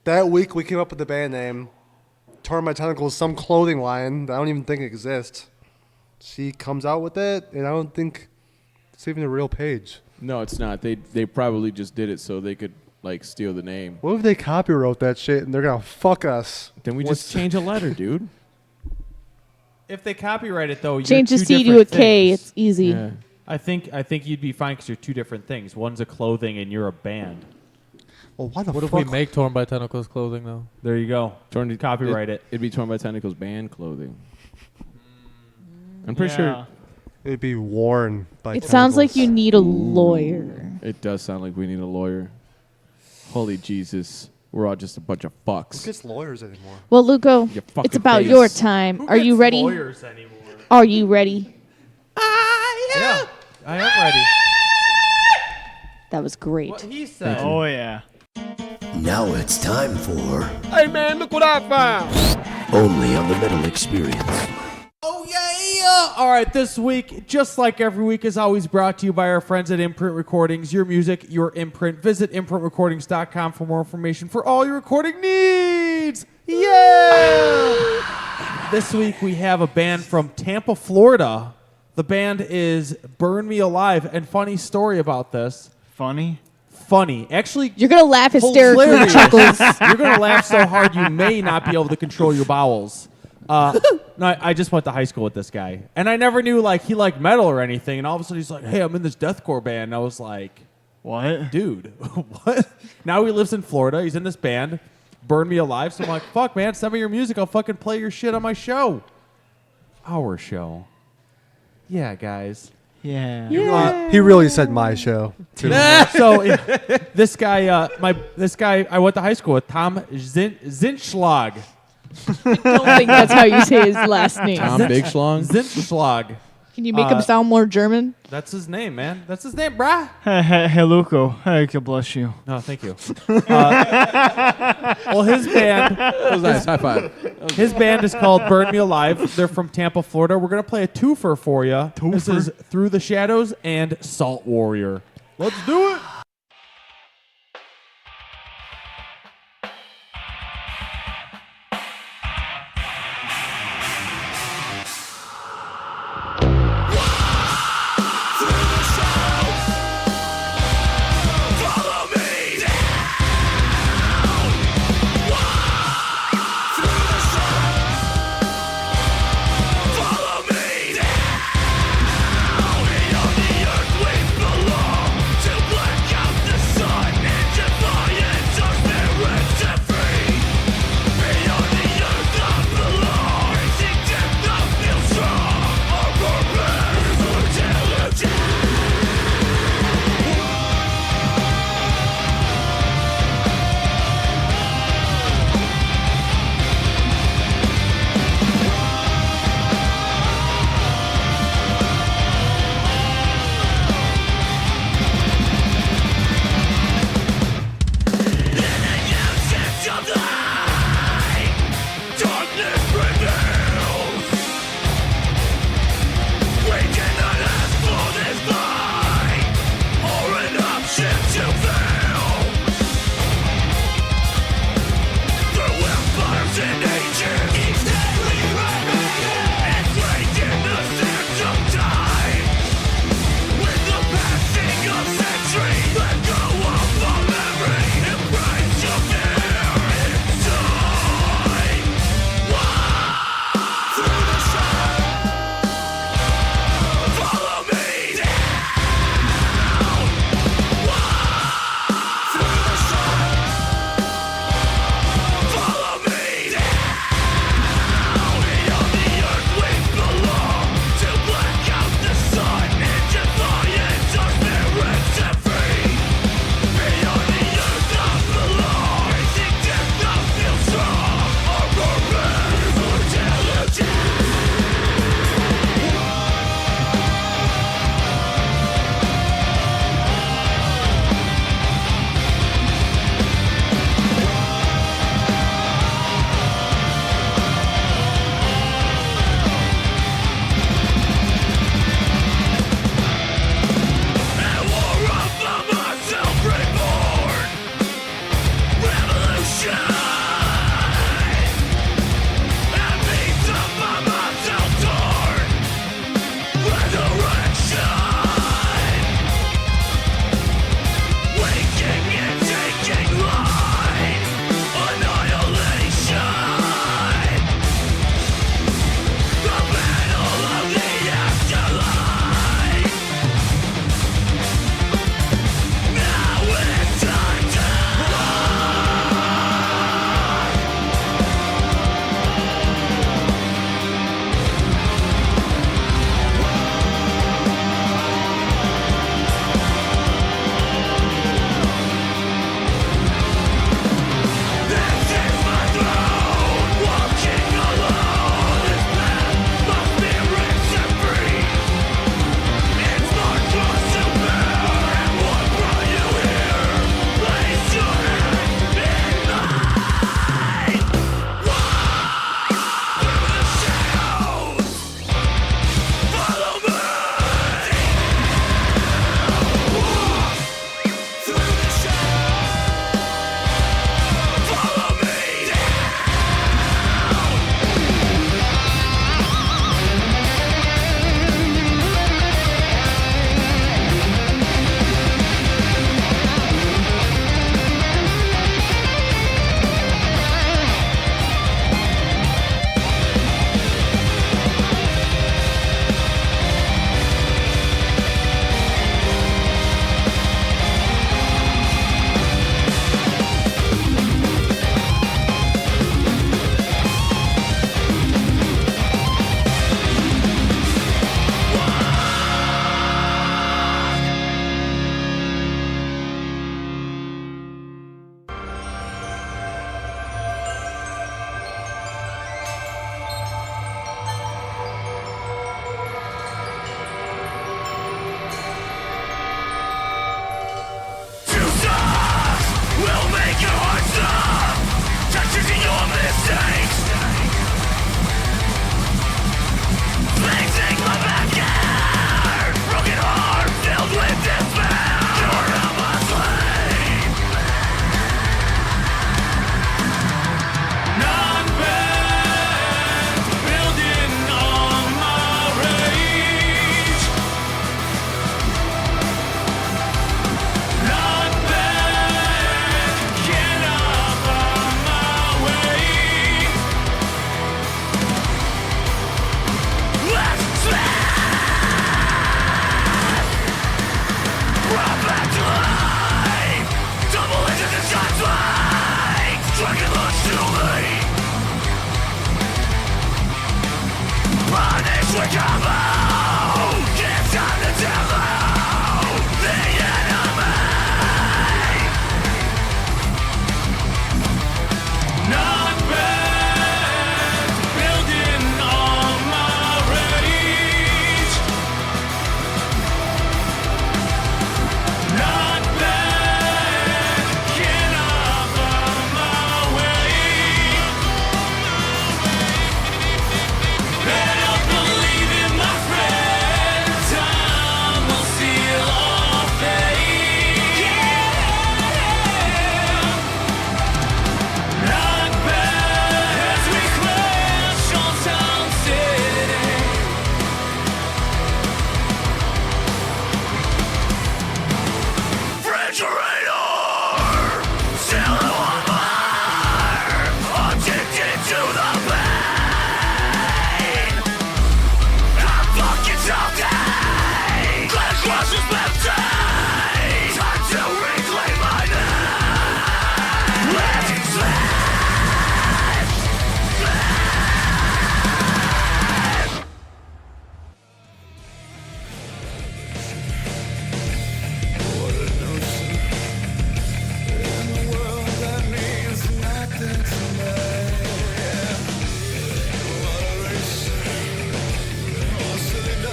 That week, we came up with the band name. Torn My Tentacles, some clothing line that I don't even think exists. She comes out with that, and I don't think it's even a real page. No, it's not. They probably just did it so they could like steal the name. What if they copyright that shit and they're going to fuck us? Then we just change a letter, dude. If they copyright it, though, Change you're the two C to a different K. things. It's easy. Yeah. I think you'd be fine because you're two different things. One's a clothing and you're a band. Well, why the What if fuck? we make Torn by Tentacles clothing though? There you go. Copyright it. It'd be Torn by Tentacles band clothing. I'm pretty sure It'd be worn by It sounds like you need a lawyer. it does sound like we need a lawyer. Holy Jesus. We're all just a bunch of Who fucks. gets lawyers anymore? Well, Luco, Your fucking it's about face. your time. Who Are you gets ready? Lawyers anymore? Are you ready? Yeah, I am ready. That was great. What he said. Oh yeah. Now it's time for Hey man, look what I found. Only on the Metal Experience. Oh yeah! All right, this week, just like every week, is always brought to you by our friends at Imprint Recordings. Your music, your imprint. Visit imprintrecordings.com for more information for all your recording needs. Yeah! This week we have a band from Tampa, Florida. The band is Burn Me Alive, and funny story about this. Funny. Funny, actually. You're going to laugh hysterically, Hilarious. Chuckles. You're gonna laugh so hard you may not be able to control your bowels. No, I just went to high school with this guy, and I never knew like he liked metal or anything. And all of a sudden he's like, "Hey, I'm in this deathcore band." And I was like, What? "Dude, what?" Now he lives in Florida. He's in this band, Burn Me Alive. So I'm like, "Fuck, man, send me your music. I'll fucking play your shit on my show." Our show. Yeah, guys. Yeah. He really said my show. Too. So this guy, I went to high school with Tom Zinschlag. I don't think that's how you say his last name. Tom Big Schlong. Zinschlag. Can you make him sound more German? That's his name, man. That's his name, brah. Hey, Luco. Hey, God bless you. No, thank you. Well, his band, That was nice. High five. his band is called Burn Me Alive. They're from Tampa, Florida. We're gonna play a twofer for you. This is Through the Shadows and Salt Warrior. Let's do it. Black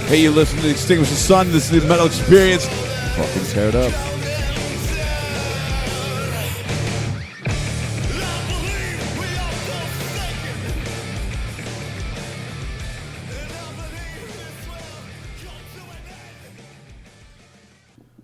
Hey, you listen to Extinguish the Sun. This is the Metal Experience. Fucking tear it up.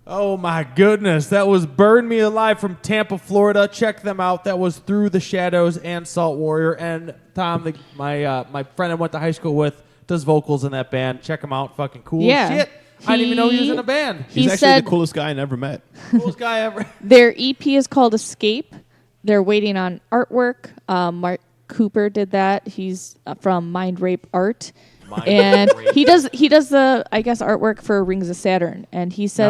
Oh my goodness, that was Burn Me Alive from Tampa, Florida. Check them out. That was Through the Shadows and Salt Warrior. And Tom, my friend I went to high school with, does vocals in that band. Check him out. Fucking cool Yeah. shit. I didn't even know he was in a band. He's actually said the coolest guy I ever met. Coolest guy ever. their EP is called Escape. They're waiting on artwork. Mark Cooper did that. He's from Mind Rape Art. And he does the I guess artwork for Rings of Saturn, and he said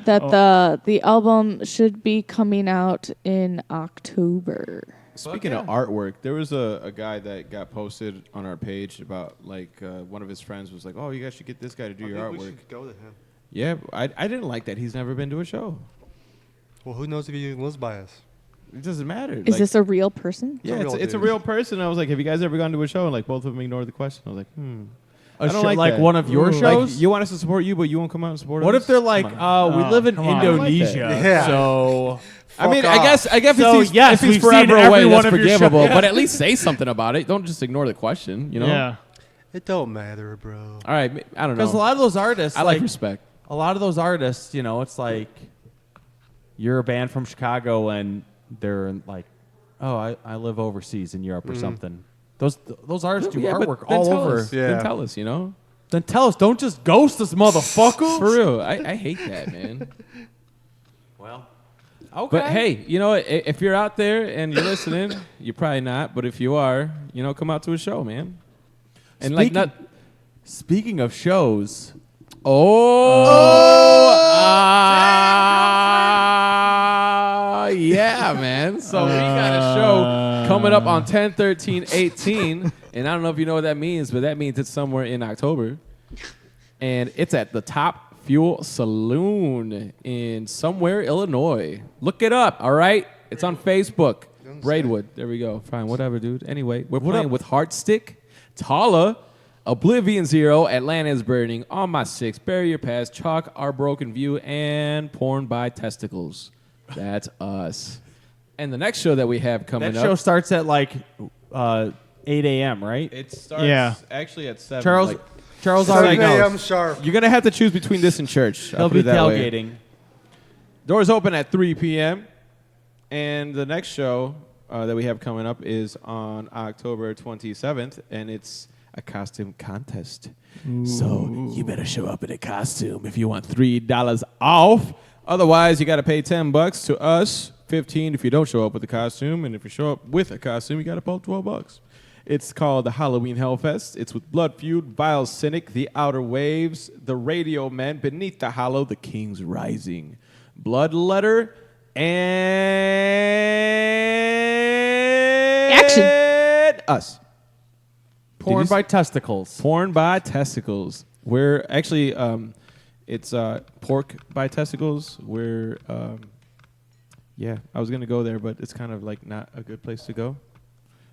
that the album should be coming out in October. Speaking of artwork, there was a guy that got posted on our page about one of his friends was like, "Oh, you guys should get this guy to do your We artwork." should go to him. Yeah, I didn't like that. He's never been to a show. Well, who knows if he lives by us? It doesn't matter. Is this a real person? Yeah, real it's a dude. real person. I was like, "Have you guys ever gone to a show?" And both of them ignored the question. I was like, A I don't show- like like that. one of your shows? Like, you want us to support you, but you won't come out and support us. What if they're like, Come on. we live in come on. Indonesia, I like that. Yeah. so I mean, Fuck I guess So, if he's, yes, if he's we've forever seen away, every that's one of your forgivable. shows. But at least say something about it. Don't just ignore the question. You know. Yeah. It don't matter, bro. All right. I don't know. because a lot of those artists, I like respect. a lot of those artists, it's like you're a band from Chicago and they're like, oh, I live overseas in Europe or something. Those artists do Yeah, but artwork then all tell over. us. Yeah. Then tell us. You know. Then tell us, don't just ghost us, motherfucker. For real, I hate that, man. Well, okay. But hey, you know what? If you're out there and you're listening, you're probably not. But if you are, come out to a show, man. And Speaking of shows, yeah, man. So we got a show coming up on 10/13/18, and I don't know if you know what that means, but that means it's somewhere in October, and it's at the Top Fuel Saloon in somewhere Illinois. Look it up, all right? It's on Facebook. Braidwood. There we go. Fine, whatever, dude. Anyway, we're playing with Heartstick, Tala, Oblivion Zero, Atlanta is Burning, On My Six, Bury Your Past, Chalk, Our Broken View, and Porn by Testicles. That's us. And the next show that we have coming that up. show starts at like 8 a.m., right? It starts Yeah. actually at 7. Charles Seven already a.m. knows. sharp. You're going to have to choose between this and church. He'll I'll put be it that way. tailgating. Doors open at 3 p.m. And the next show that we have coming up is on October 27th, and it's a costume contest. So you better show up in a costume if you want $3 off. Otherwise, you got to pay $10 to us, $15 if you don't show up with a costume, and if you show up with a costume, you got to pay $12. It's called the Halloween Hellfest. It's with Blood Feud, Vile Cynic, The Outer Waves, The Radio Men, Beneath the Hollow, The King's Rising, Blood Letter, And Action. Us. Porn by testicles. Porn by testicles. We're actually, it's pork by testicles. We're, yeah, I was gonna go there, but it's kind of like not a good place to go,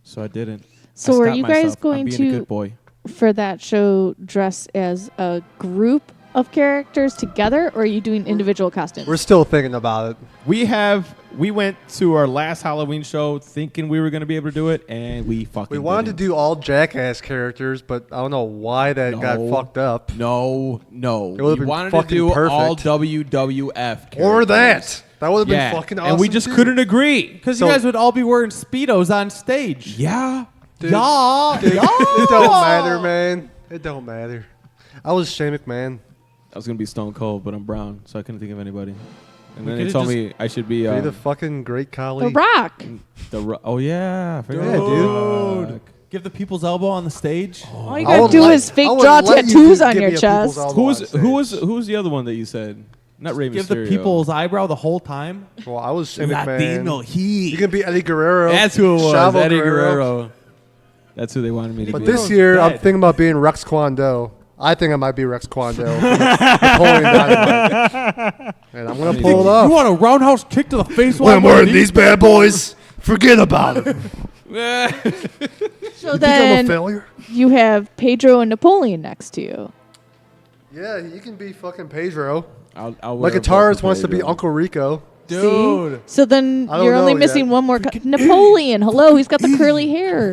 so I didn't. So I are stopped you guys myself. going I'm being to- a good boy? For that show, dress as a group of characters together, or are you doing individual costumes? We're still thinking about it. We went to our last Halloween show thinking we were gonna be able to do it, and we fucking. We wanted didn't. to do all Jackass characters, but I don't know why that got fucked up. No. It We would've been wanted to fucking do all perfect. WWF characters. Or that. That would have Yeah, been fucking awesome. and we just too. couldn't agree. Because So- you guys would all be wearing Speedos on stage. Yeah. Dude, Yeah. dude, Yeah. it don't matter, man. It don't matter. I was Shane McMahon. I was gonna be Stone Cold, but I'm brown, so I couldn't think of anybody. And then they could've told just- me I should be Be the fucking great The colleague. Rock. Oh yeah, I forgot Yeah, about dude. The Rock. Give the people's elbow on the stage. All you I gotta would do let- is fake I would draw let you tattoos give on me your a people's chest. elbow Who on was stage. the other one that you said? Not Rey Give Mysterio. the people's eyebrow the whole time. Well, I was Shane McMahon. Heat. You can be Eddie Guerrero. That's who it was. Chavo Eddie Guerrero. That's who they wanted me to But be. this year, I'm dead. thinking about being Rex Kwon Do. I think I might be Rex Kwon Do. Napoleon Dynamite. And I'm going to pull it You off. want a roundhouse kick to the face? When I'm wearing these bad boys, forget about it. So I'm a then failure? you have Pedro and Napoleon next to you. Yeah, you can be fucking Pedro. I'll My wear a guitarist both wants to be Pedro. Uncle Rico. Dude. See? So then I don't you're only know missing yet. one more. Napoleon. Hello, he's got the curly hair.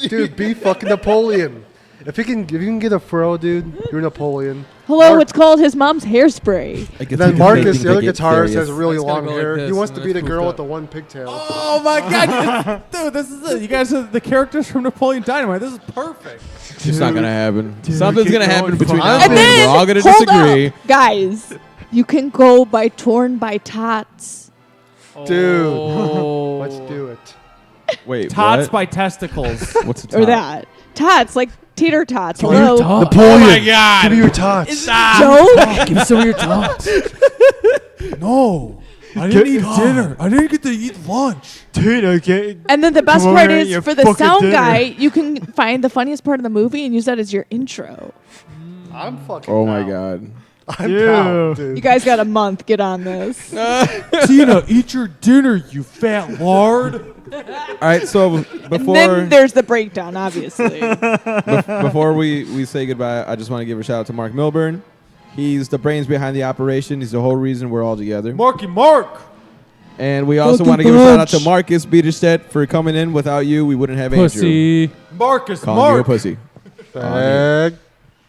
Dude, be fucking Napoleon. If you can get a fro, dude, you're Napoleon. Hello, Mark- it's called his mom's hairspray. I guess And we then can Marcus, make things the other like it guitarist, has serious. really It's gonna long go like hair. this, He wants and to then be the it's girl poofed with the one pigtail. Oh my god, dude, this is it. You guys are the characters from Napoleon Dynamite. This is perfect. It's not gonna happen. Something's keep gonna happen going, between fuck. now And and then. then, We're all gonna hold disagree. up, guys. You can go by Torn by Tots. Dude, Oh. let's do it. Wait, Tots what? by testicles. What's a Or tot? that. Tots, like tater tots. Hello. Napoleon, oh my God. Give me your tots. Joe? Give me some of your tots. No. I didn't eat dinner. I didn't get to eat lunch. Dude, okay. And then the best Come part over is here, for the fucking sound dinner. guy, you can find the funniest part of the movie and use that as your intro. I'm fucking Oh my down. god. I'm Dude. down, dude. You guys got a month. Get on this. Tina, eat your dinner, you fat lard. All right, so And before then there's the breakdown, obviously. before we say goodbye, I just want to give a shout out to Mark Milburn. He's the brains behind the operation. He's the whole reason we're all together. Marky Mark. And we also want to give a shout out to Marcus Biederstedt for coming in. Without you, we wouldn't have Andrew. Pussy. Marcus Calling you a Mark. pussy. Fag.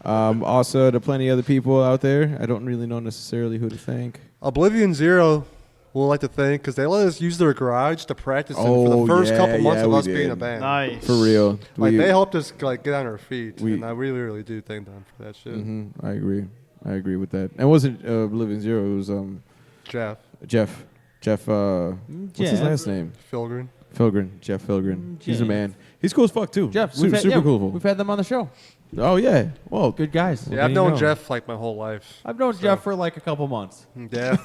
Also, to plenty other people out there, I don't really know necessarily who to thank. Oblivion Zero, we'll like to thank because they let us use their garage to practice in for Oh, the first yeah, couple months yeah, of we us being did. a band. Nice. For real. Like We- they helped us like get on our feet, we- and I really, really do thank them for that shit. I agree. I agree with that. And it wasn't Oblivion Zero. It was Jeff Jeff. What's his Jeff. last name? Filgren. Filgren. Jeff Filgren. He's a Jeff. man. He's cool as fuck too. Jeff, super, super cool. We've had them on the show. Oh yeah. Well, Good guys. Yeah, then I've you known know. Jeff like my whole life. I've known Jeff for like a couple months. Yeah.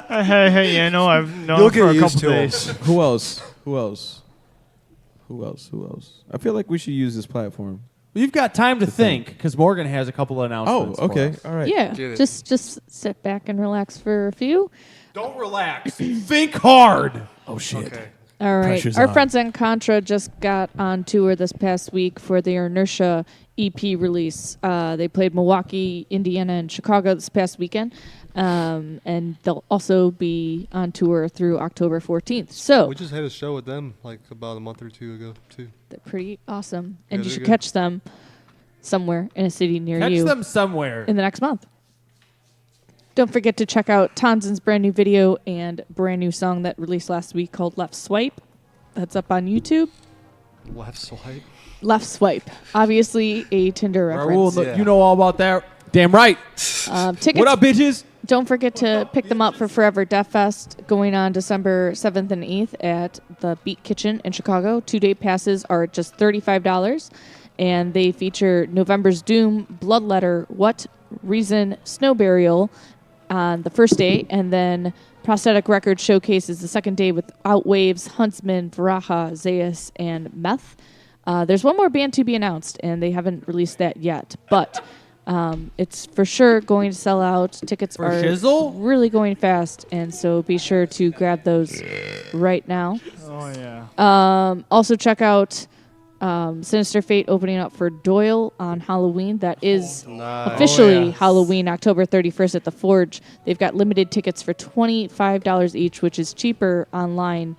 Hey, yeah, no, I've known You'll for get a used couple to 'em. days. Who else? I feel like we should use this platform. You've got time to think because Morgan has a couple of Oh, announcements. for okay. us. All right. Yeah. Get it. Just sit back and relax for a few. Don't relax. Think hard. Oh shit. Okay. All right. Pressure's Our on. friends in Contra just got on tour this past week for their Inertia EP release. They played Milwaukee, Indiana, and Chicago this past weekend. And they'll also be on tour through October 14th. So We just had a show with them like about a month or two ago too. they're pretty awesome. And Yeah, you they're should good. catch them somewhere in a city near Catch you them somewhere. in the next month. Don't forget to check out Tonzin's brand new video and brand new song that released last week called Left Swipe. That's up on YouTube. Left swipe. Left Swipe. Obviously a Tinder Raul, reference. Yeah. you know all about that. Damn right. Tickets. What up, bitches? Don't forget to pick them up for Forever Death Fest going on December 7th and 8th at the Beat Kitchen in Chicago. 2-day passes are just $35. And they feature November's Doom, Bloodletter, What Reason, Snow Burial, on the first day, and then Prosthetic Record Showcase is the second day with Outwaves, Huntsman, Varaha, Zayas, and Meth. There's one more band to be announced, and they haven't released that yet, but it's for sure going to sell out. Tickets are shizzle? really going fast, and so be sure to grab those right now. Oh, yeah. Also check out Sinister Fate opening up for Doyle on Halloween. That is officially Halloween, October 31st at the Forge. They've got limited tickets for $25 each, which is cheaper online,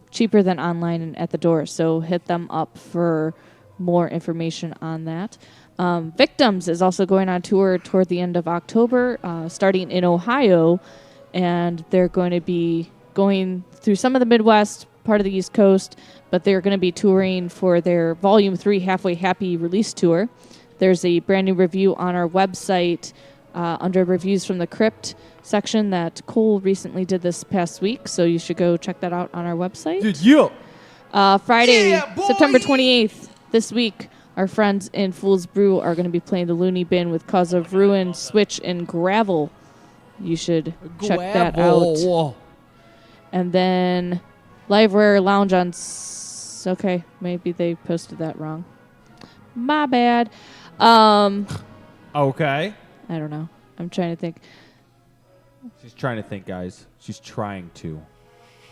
cheaper than online and at the door. So hit them up for more information on that. Victims is also going on tour toward the end of October, starting in Ohio, and they're going to be going through some of the Midwest, part of the East Coast, but they're going to be touring for their Volume 3 Halfway Happy release tour. There's a brand new review on our website under Reviews from the Crypt section that Cole recently did this past week, so you should go check that out on our website. Friday, September 28th, this week, our friends in Fool's Brew are going to be playing the Looney Bin with Cause of Ruin, Switch, and Gravel. You should check that out. And then Liveware Lounge on... Okay, maybe they posted that wrong. My bad. Okay. I don't know. I'm trying to think. She's trying to think, guys. She's trying to.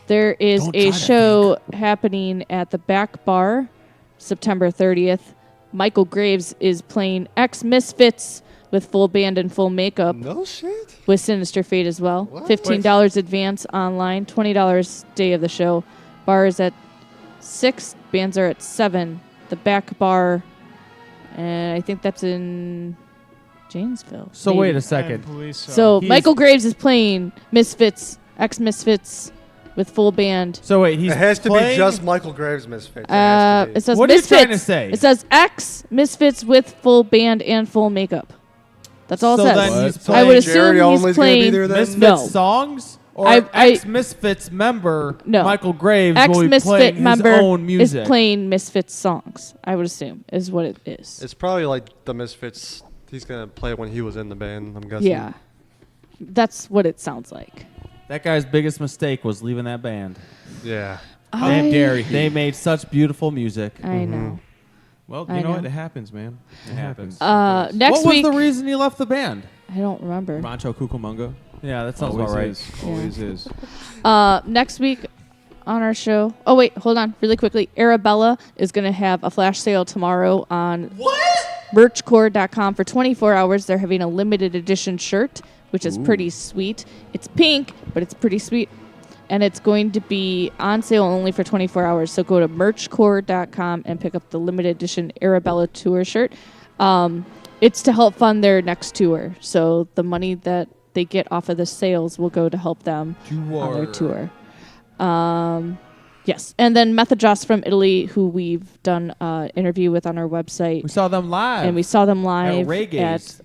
There is a show happening at the Back Bar, September 30th. Michael Graves is playing Ex-Misfits with full band and full makeup. No shit. With Sinister Fate as well. What? $15 advance online, $20 day of the show. Bar is at 6, bands are at 7. The Back Bar, and I think that's in Janesville. So maybe. wait a second. So Michael Graves is playing Misfits, Ex-Misfits with full band. So wait, It has to playing? be just Michael Graves Misfits. It has to be. It says What are you Misfits. trying to say? It says Ex-Misfits with full band and full makeup. That's all So it then says. he's I would playing assume Jerry he's Only's gonna be playing there then? Misfits no. songs? Or I- ex-Misfits member Michael Graves will be Ex-Misfit playing his member own music. is playing Misfits songs, I would assume, is what it is. It's probably like the Misfits. He's gonna play when he was in the band. I'm guessing. Yeah. That's what it sounds like. That guy's biggest mistake was leaving that band. Yeah. How dare he? They made such beautiful music. I know. Well, I you know know. what? It happens, man. It happens. Next what was week, the reason he left the band? I don't remember. Rancho Cucamonga. Yeah, that sounds Always about right. is. Always is. Next week on our show. Oh, wait, hold on. Really quickly. Arabella is going to have a flash sale tomorrow on merchcore.com for 24 hours. They're having a limited edition shirt, which is pretty sweet. It's pink, but it's pretty sweet. And it's going to be on sale only for 24 hours. So go to merchcore.com and pick up the limited edition Arabella tour shirt. It's to help fund their next tour. So the money that they get off of the sales will go to help them on their tour. Yes. And then Methodjoss from Italy, who we've done an interview with on our website. We saw them live. And we saw them live Reggae's. at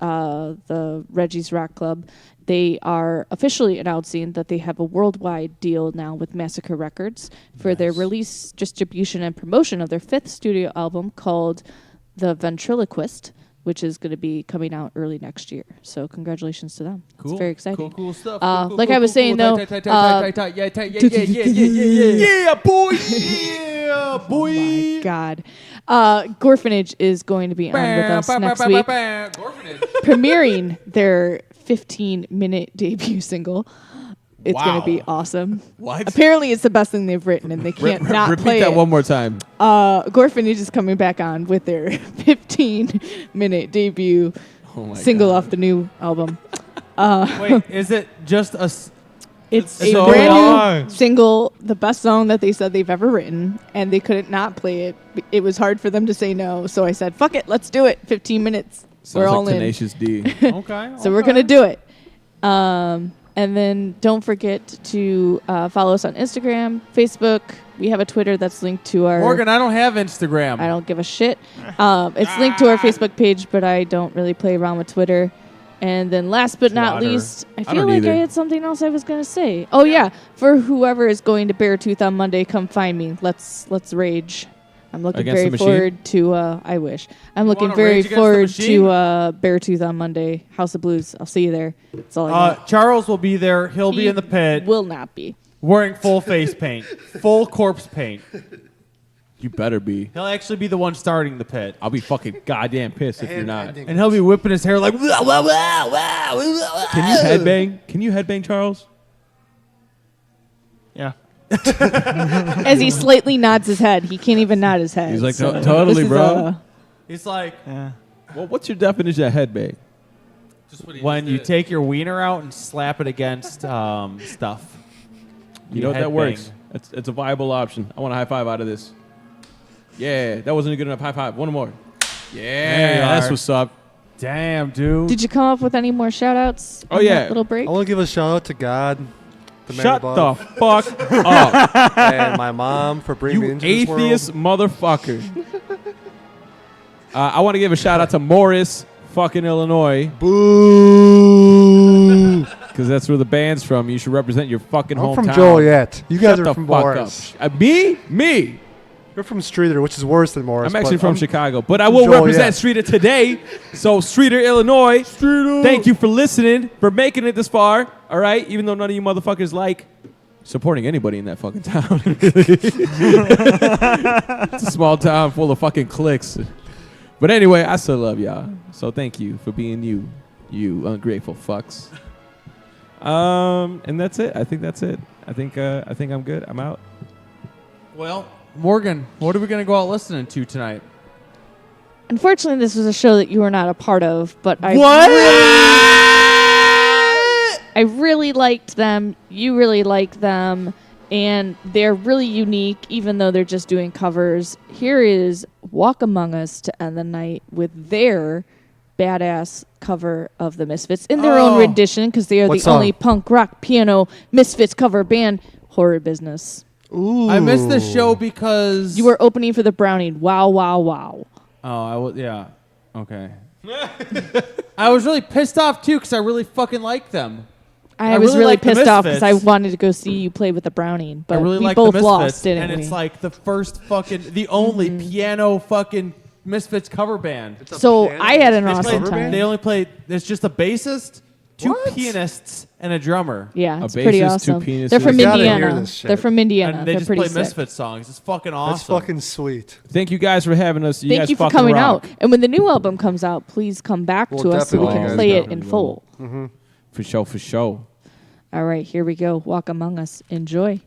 the Reggie's Rock Club. They are officially announcing that they have a worldwide deal now with Massacre Records for their release, distribution, and promotion of their 5th studio album called The Ventriloquist, which is going to be coming out early next year. So congratulations to them. Cool. It's very exciting. Cool stuff. Like I was saying, though, Yeah, boy. Yeah, boy. Oh my God. Gorfinage is going to be on with us next week, premiering their 15-minute debut single. It's going to be awesome. What? Apparently, it's the best thing they've written, and they can't not Repeat play that it. one more time. Gorfinage is coming back on with their 15-minute debut single off the new album. Wait, is it just a... It's a so brand long. new single, the best song that they said they've ever written, and they couldn't not play it. It was hard for them to say no, so I said, fuck it, let's do it. 15 minutes. Sounds We're like all Tenacious D. Okay. So we're going to do it. And then don't forget to follow us on Instagram, Facebook. We have a Twitter that's linked to our... Morgan, I don't have Instagram. I don't give a shit. It's linked to our Facebook page, but I don't really play around with Twitter. And then last but not least, I feel don't like either. I had something else I was going to say. Oh, yeah. For whoever is going to Beartooth on Monday, come find me. Let's rage. I'm looking Against very the Machine? forward to. I wish. I'm looking wanna very rage against the forward Machine? to Beartooth on Monday. House of Blues. I'll see you there. That's all I got. Charles will be there. He'll be He in the pit Will not be. wearing full face paint, full corpse paint. You better be. He'll actually be the one starting the pit. I'll be fucking goddamn pissed if you're not. And he'll be whipping his hair like, "Wah, wah, wah, wah, wah." Can you headbang? Can you headbang, Charles? Yeah. As he slightly nods his head. He can't even nod his head. He's like, so totally, this is, bro. He's like, Yeah. Well, what's your definition of headbang? when you take your wiener out and slap it against stuff. You know what, that headbang. works. It's a viable option. I want a high five out of this. Yeah, that wasn't a good enough high five. One more. There Yeah, you that's are. what's up. Damn, dude. Did you come up with any more shout-outs? Oh, on yeah. that little break. I want to give a shout out to God, the man Shut the above, fuck up, and my mom for bringing me you into this world. atheist motherfucker. I want to give a shout out to Morris, fucking Illinois, Boo! because that's where the band's from. You should represent your fucking I'm hometown. from Joliet. You guys Shut are the from fuck Morris. up. Me. You're from Streeter, which is worse than Morris. I'm actually but from I'm Chicago, but I will Joliet. represent Streeter today. So, Streeter, Illinois, thank you for listening, for making it this far. All right, even though none of you motherfuckers like supporting anybody in that fucking town. It's a small town full of fucking cliques. But anyway, I still love y'all. So thank you for being you ungrateful fucks. And that's it. I think that's it. I think I'm good. I'm out. Well, Morgan, what are we going to go out listening to tonight? Unfortunately, this was a show that you were not a part of, but I really liked them. You really liked them. And they're really unique, even though they're just doing covers. Here is Walk Among Us to end the night with their badass cover of the Misfits in their own rendition, because they are What the song? only punk rock piano Misfits cover band. Horror Business. Ooh. I missed this show because You were opening for the Browning. Wow, wow, wow. yeah. Okay. I was really pissed off too because I really fucking liked them. I I was really really like the pissed off because I Misfits. wanted to go see you play with the Browning, but I really we like both the Misfits, lost, didn't and we? it's like the first fucking, the only piano fucking Misfits cover band. So piano I had an Misfits awesome cover time. band? They only play. There's just a bassist, two What? pianists, and a drummer. Yeah, A it's pretty bassist, two awesome. penises. They're from You gotta hear Indiana. this shit. They're from Indiana. And they They're just pretty play sick. Misfits songs. It's fucking awesome. That's fucking sweet. Thank you guys for having us. You Thank guys you for fucking coming rock. out. And when the new album comes out, please come back We'll to us so we definitely can do play that. it in full. For sure. All right, here we go. Walk Among Us. Enjoy.